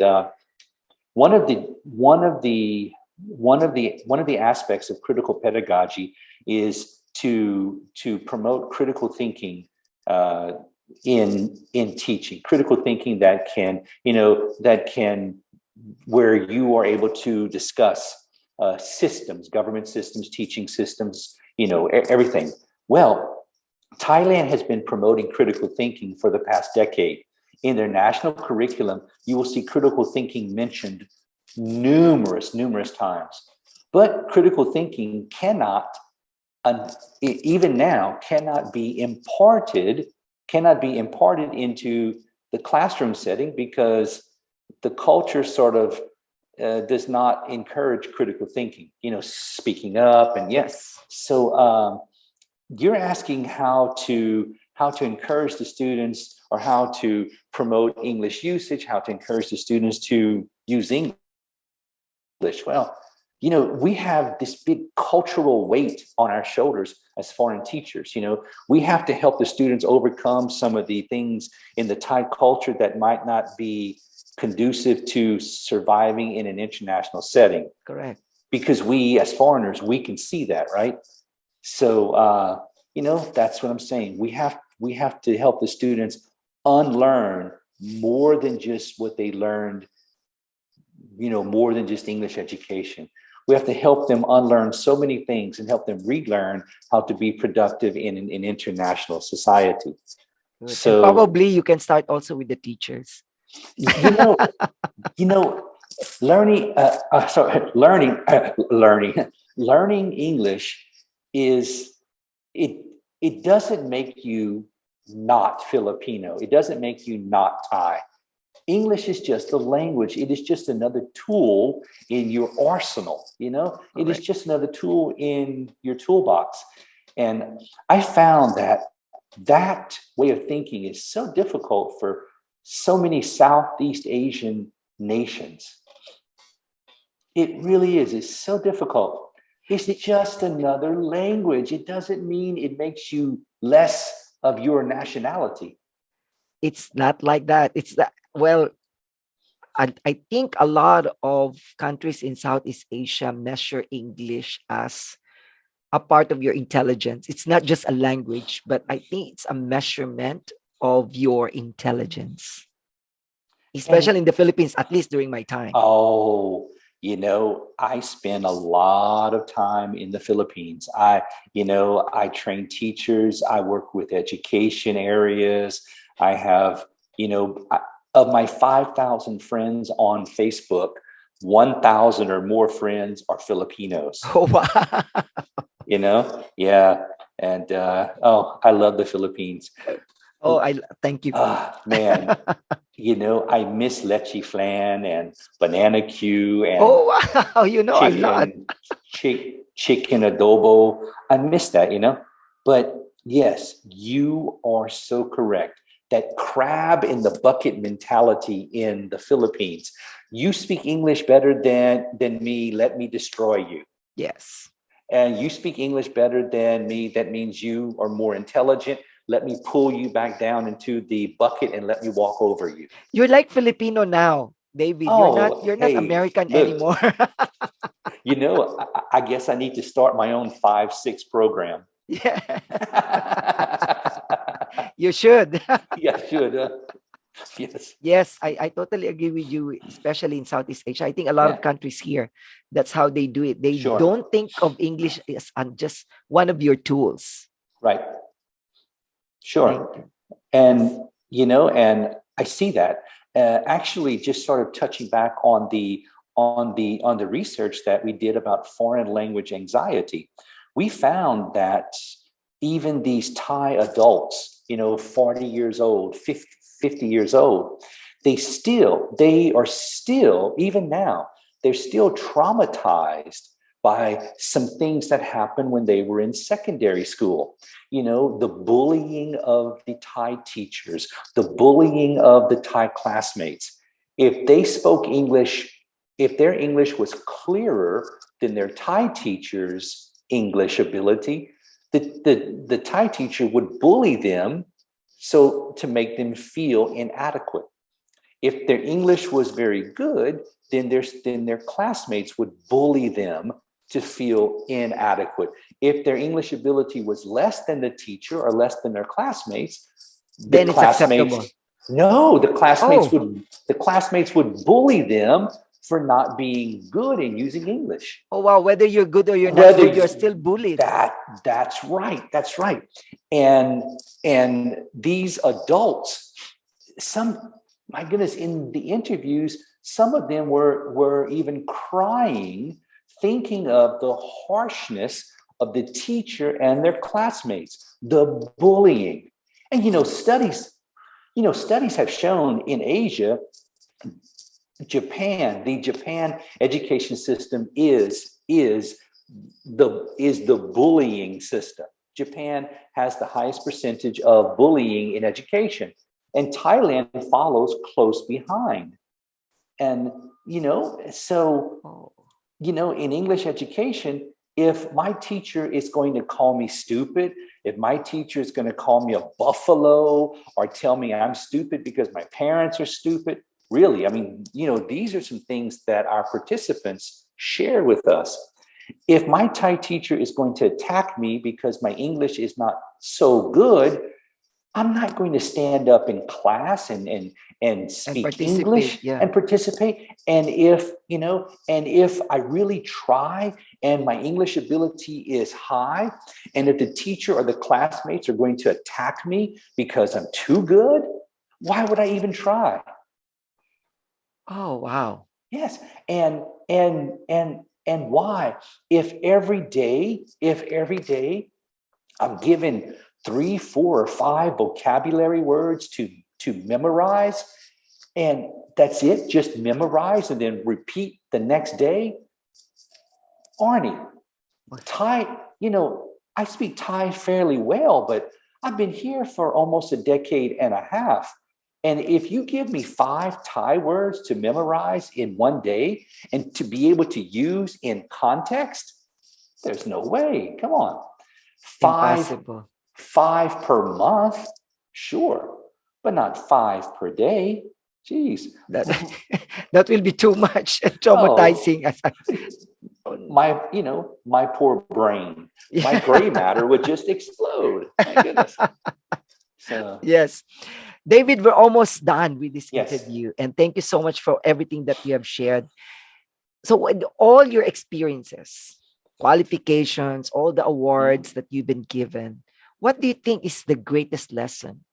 one of the aspects of critical pedagogy is to promote critical thinking in teaching, critical thinking that can where you are able to discuss systems, government systems, teaching systems, everything. Well, Thailand has been promoting critical thinking for the past decade. In their national curriculum, you will see critical thinking mentioned numerous times. But critical thinking cannot even now cannot be imparted into the classroom setting because the culture sort of does not encourage critical thinking, speaking up. And yes, so you're asking how to encourage the students, or how to promote English usage, how to encourage the students to use English. Well, we have this big cultural weight on our shoulders as foreign teachers. We have to help the students overcome some of the things in the Thai culture that might not be conducive to surviving in an international setting. Correct. Because we, as foreigners, we can see that, right? So, that's what I'm saying. We have to help the students unlearn more than just what they learned, more than just English education. We have to help them unlearn so many things and help them relearn how to be productive in an international society. Good. So And probably you can start also with the teachers. you know, you know, learning, learning English is it doesn't make you not Filipino. It doesn't make you not Thai. English is just a language. It is just another tool in your arsenal. It is just another tool in your toolbox. And I found that way of thinking is so difficult for so many Southeast Asian nations. It really is. It's so difficult. It's just another language. It doesn't mean it makes you less of your nationality. It's not like that. It's that, well, I think a lot of countries in Southeast Asia measure English as a part of your intelligence. It's not just a language, but I think it's a measurement of your intelligence, especially And in the Philippines, at least during my time. oh, I spend a lot of time in the Philippines. I train teachers. I work with education areas. I have, of my 5,000 friends on Facebook, 1,000 or more friends are Filipinos. Oh, wow. Yeah. And I love the Philippines. Oh, I thank you. Man, I miss leche flan and banana Q and Oh, wow. You know a lot. chicken adobo. I miss that. But yes, you are so correct. That crab in the bucket mentality in the Philippines. You speak English better than me. Let me destroy you. Yes. And you speak English better than me. That means you are more intelligent. Let me pull you back down into the bucket and let me walk over you. You're like Filipino now, David. Oh, You're not hey, American look, anymore. I guess I need to start my own 5-6 program. Yeah. You should. Yeah, should. Yes. Yes, I totally agree with you, especially in Southeast Asia. I think a lot of Yeah, countries here, that's how they do it. They sure. don't think of English as just one of your tools. Right. Thank Sure. you. And, Yes. and I see that actually just sort of touching back on the research that we did about foreign language anxiety. We found that even these Thai adults, 40 years old, 50 years old, they are still, even now, they're still traumatized by some things that happened when they were in secondary school. The bullying of the Thai teachers, the bullying of the Thai classmates. If they spoke English, if their English was clearer than their Thai teacher's English ability, the Thai teacher would bully them so to make them feel inadequate. If their English was very good, then their classmates would bully them to feel inadequate. If their English ability was less than the teacher or less than their classmates, the Then it's classmates acceptable. no, Oh, the classmates would bully them for not being good in using English. oh wow. Whether you're good or you're not Whether good, you're still bullied. that's right, that's right. And these adults, some, my goodness, in the interviews, some of them were even crying, thinking of the harshness of the teacher and their classmates, the bullying. And studies have shown in Asia, the Japan education system is the bullying system. Japan has the highest percentage of bullying in education, and Thailand follows close behind. And in English education, if my teacher is going to call me stupid, if my teacher is going to call me a buffalo or tell me I'm stupid because my parents are stupid, really, these are some things that our participants share with us. If my Thai teacher is going to attack me because my English is not so good, I'm not going to stand up in class and speak English and participate. And if I really try and my English ability is high, and if the teacher or the classmates are going to attack me because I'm too good, why would I even try? Oh, wow. Yes. And why? If every day I'm given 3, 4, or 5 vocabulary words to memorize, and that's it, just memorize and then repeat the next day. Arnie, Thai, I speak Thai fairly well, but I've been here for almost a decade and a half. And if you give me 5 Thai words to memorize in one day and to be able to use in context, there's no way. Come on. Impossible. 5 per month, sure, but not 5 per day. Jeez. That will be too much traumatizing. My poor brain, my gray matter would just explode. My goodness. So, yes. David, we're almost done with this interview. And thank you so much for everything that you have shared. So with all your experiences, qualifications, all the awards that you've been given, what do you think is the greatest lesson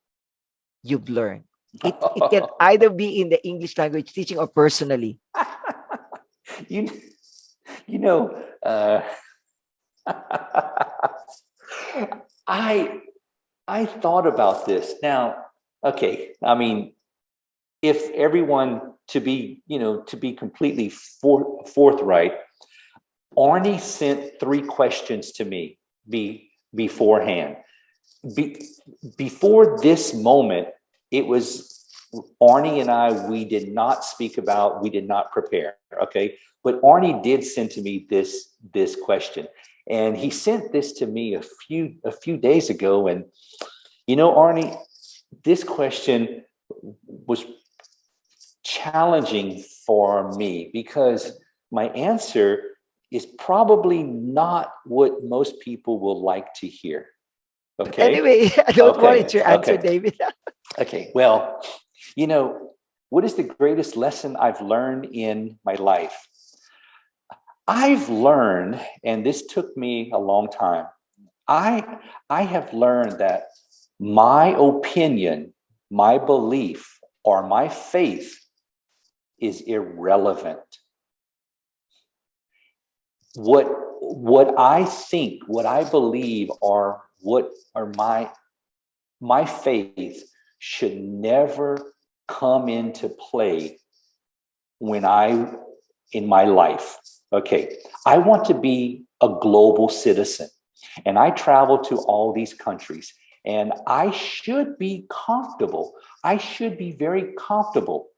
you've learned? It can either be in the English language teaching or personally. I thought about this. Now, okay, if everyone, to be completely forthright, Arnie sent 3 questions to me beforehand. Before this moment, it was Arnie and I, we did not prepare, okay? But Arnie did send to me this question. And he sent this to me a few days ago. And, Arnie, this question was challenging for me because my answer is probably not what most people will like to hear. Okay. Anyway, I don't want your answer, David. Okay. Well, what is the greatest lesson I've learned in my life? I've learned, and this took me a long time, I have learned that my opinion, my belief, or my faith is irrelevant. What I think, what I believe, or my faith should never come into play in my life. Okay, I want to be a global citizen, and I travel to all these countries, and I should be comfortable. I should be very comfortable,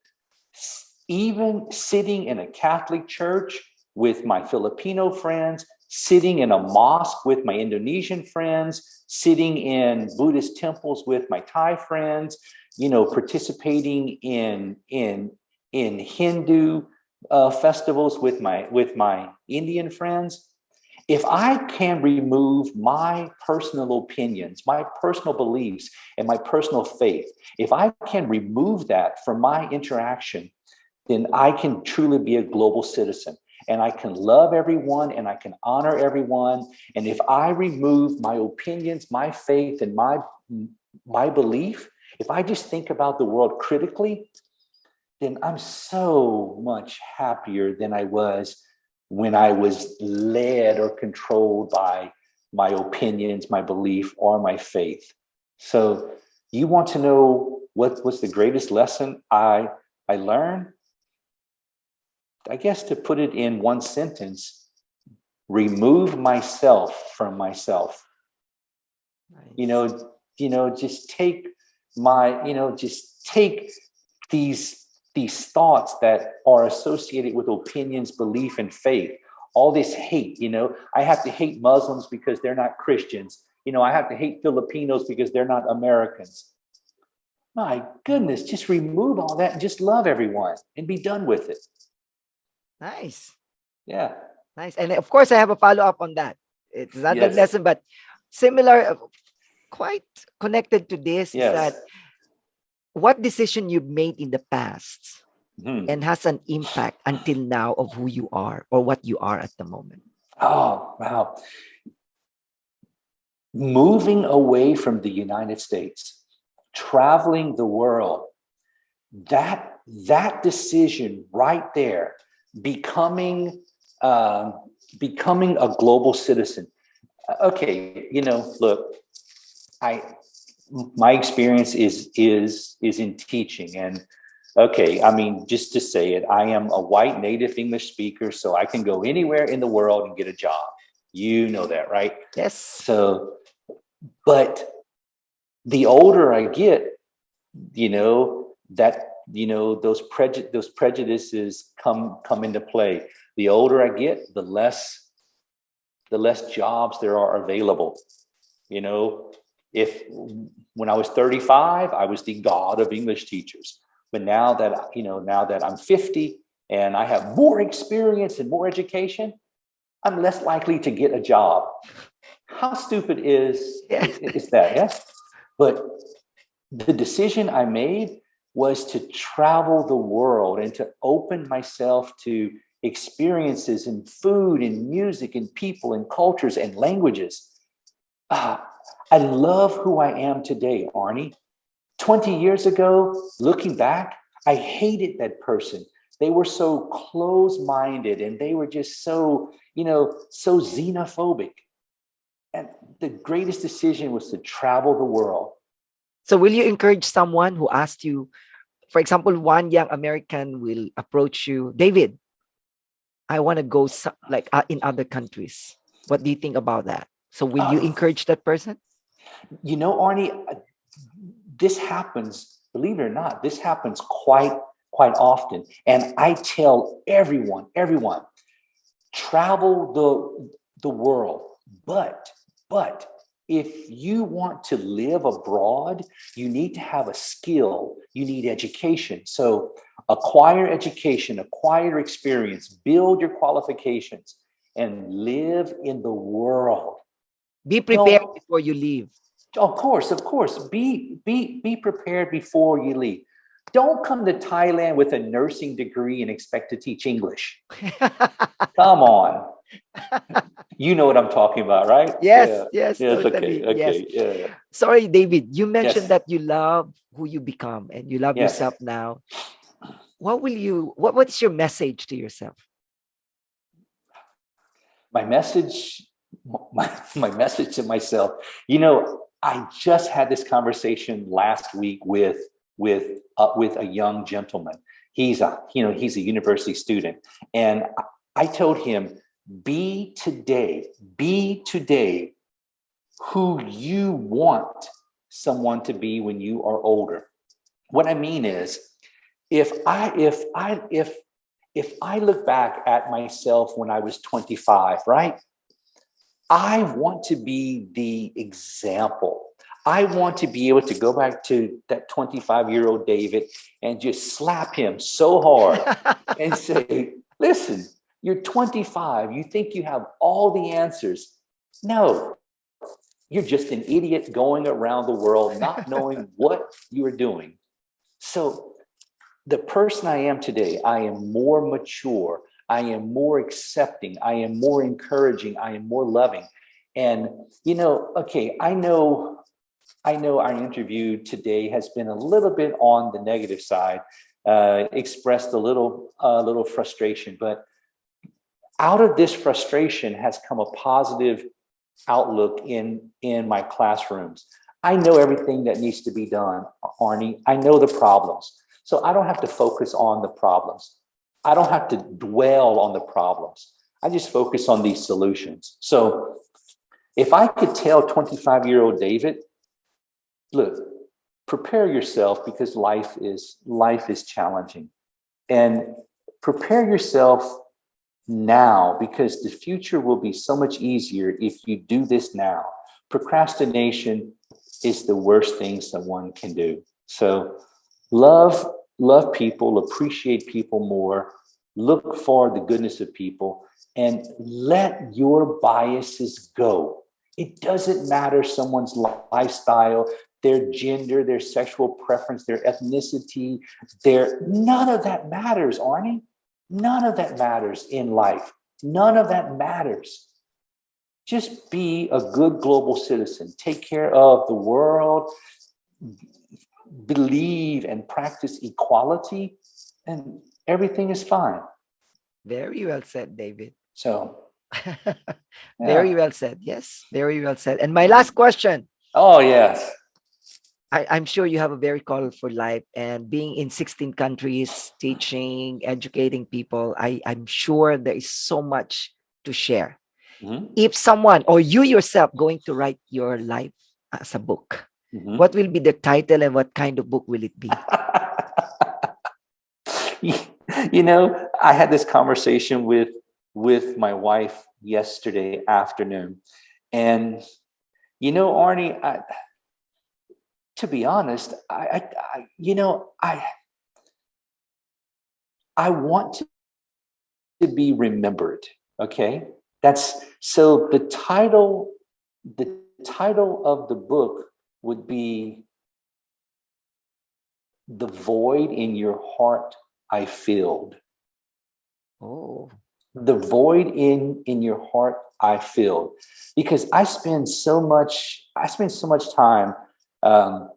even sitting in a Catholic church with my Filipino friends, sitting in a mosque with my Indonesian friends, sitting in Buddhist temples with my Thai friends, participating in Hindu festivals with my Indian friends. If I can remove my personal opinions, my personal beliefs, and my personal faith, if I can remove that from my interaction, then I can truly be a global citizen. And I can love everyone and I can honor everyone. And if I remove my opinions, my faith, and my belief, if I just think about the world critically, then I'm so much happier than I was when I was led or controlled by my opinions, my belief, or my faith. So you want to know what's the greatest lesson I learned? I guess to put it in one sentence, remove myself from myself. Nice. Just take just take these thoughts that are associated with opinions, belief, and faith. All this hate, I have to hate Muslims because they're not Christians. I have to hate Filipinos because they're not Americans. My goodness, just remove all that and just love everyone and be done with it. Nice. Yeah. Nice. And of course, I have a follow-up on that. It's not the Yes. lesson, but similar, quite connected to this is that Yes. what decision you've made in the past Mhm. and has an impact until now of who you are or what you are at the moment. Oh, wow. Moving away from the United States, traveling the world, that decision right there, becoming a global citizen. Okay, look, my experience is in teaching, and okay, I mean, just to say it, I am a white native English speaker, so I can go anywhere in the world and get a job. You know that, right? Yes. So, but the older I get, those prejudices come into play. The older I get, the less jobs there are available. If when I was 35, I was the god of English teachers. But now that I'm 50 and I have more experience and more education, I'm less likely to get a job. How stupid is that? Yeah. But the decision I made was to travel the world and to open myself to experiences in food and music and people and cultures and languages. I love who I am today, Arnie. 20 years ago, looking back, I hated that person. They were so close-minded and they were just so xenophobic. And the greatest decision was to travel the world. So will you encourage someone who asked you, for example, one young American will approach you, David, I want to go in other countries. What do you think about that? So will you encourage that person? Arnie, this happens, believe it or not, this happens quite often. And I tell everyone, travel the world. But if you want to live abroad, you need to have a skill, you need education. So acquire education, acquire experience, build your qualifications, and live in the world. Be prepared before you leave. Of course. Be prepared before you leave. Don't come to Thailand with a nursing degree and expect to teach English. Come on. You know what I'm talking about, right? Yes, Okay. totally. Yes. Yeah. Sorry, David, you mentioned Yes. that you love who you become and you love Yes. yourself now. What's your message to yourself? My message to myself, I just had this conversation last week with a young gentleman. He's a university student, and I told him, be today who you want someone to be when you are older. What I mean is, if I look back at myself when I was 25, right? I want to be the example. I want to be able to go back to that 25-year-old David and just slap him so hard and say, listen, you're 25. You think you have all the answers. No, you're just an idiot going around the world, not knowing what you are doing. So the person I am today, I am more mature. I am more accepting. I am more encouraging. I am more loving. And, okay, I know our interview today has been a little bit on the negative side, expressed a little frustration, but out of this frustration has come a positive outlook in my classrooms. I know everything that needs to be done, Arnie. I know the problems. So I don't have to focus on the problems. I don't have to dwell on the problems. I just focus on these solutions. So if I could tell 25-year-old David, look, prepare yourself because life is challenging. And prepare yourself now because the future will be so much easier if you do this now. Procrastination is the worst thing someone can do. So love people, appreciate people more, look for the goodness of people, and let your biases go. It doesn't matter someone's lifestyle, their gender, their sexual preference, their ethnicity, none of that matters, Arnie. None of that matters in life. None of that matters. Just be a good global citizen. Take care of the world, believe and practice equality, and everything is fine. Very well said, David. So, Very yeah. well said. Yes, very well said. And my last question. Oh, yes. I'm sure you have a very colorful life, and being in 16 countries, teaching, educating people, I'm sure there is so much to share. Mhm. If someone or you yourself going to write your life as a book, Mhm. what will be the title and what kind of book will it be? You know, I had this conversation with my wife yesterday afternoon, and you know, Arnie, to be honest, I want to be remembered. Okay, that's so. The title of the book would be "The Void in Your Heart I Filled." Oh, The void in your heart I filled, because I spend so much time, um,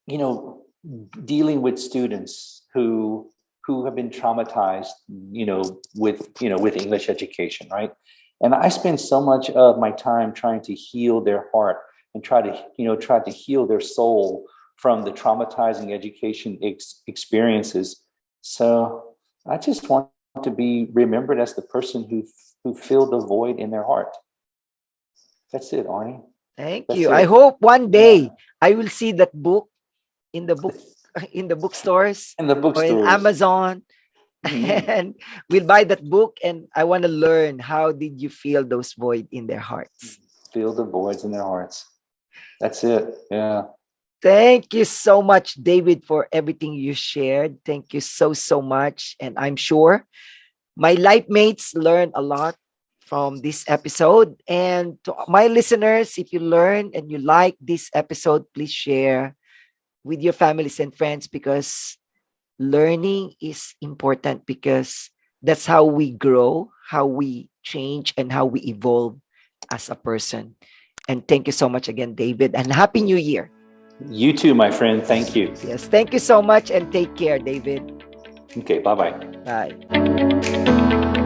you know, dealing with students who have been traumatized, with English education, right? And I spend so much of my time trying to heal their heart and try to heal their soul from the traumatizing education experiences. So I just want to be remembered as the person who filled the void in their heart. That's it, Arnie. thank That's you. I it. hope one Yeah. day I will see that book in the book in the bookstores In the or in bookstores. Amazon, Mhm. and we'll buy that book, and I want to learn how did you feel those void in their hearts. Fill the voids in their hearts. That's it. Yeah. Thank you so much, David, for everything you shared. Thank you so much. And I'm sure my life mates learn a lot from this episode. And to my listeners, if you learn and you like this episode, please share with your families and friends, because learning is important, because that's how we grow, how we change, and how we evolve as a person. And thank you so much again, David, and Happy New Year. You too, my friend. Thank you. Yes, thank you so much, and take care, David. Okay. Bye-bye. Bye.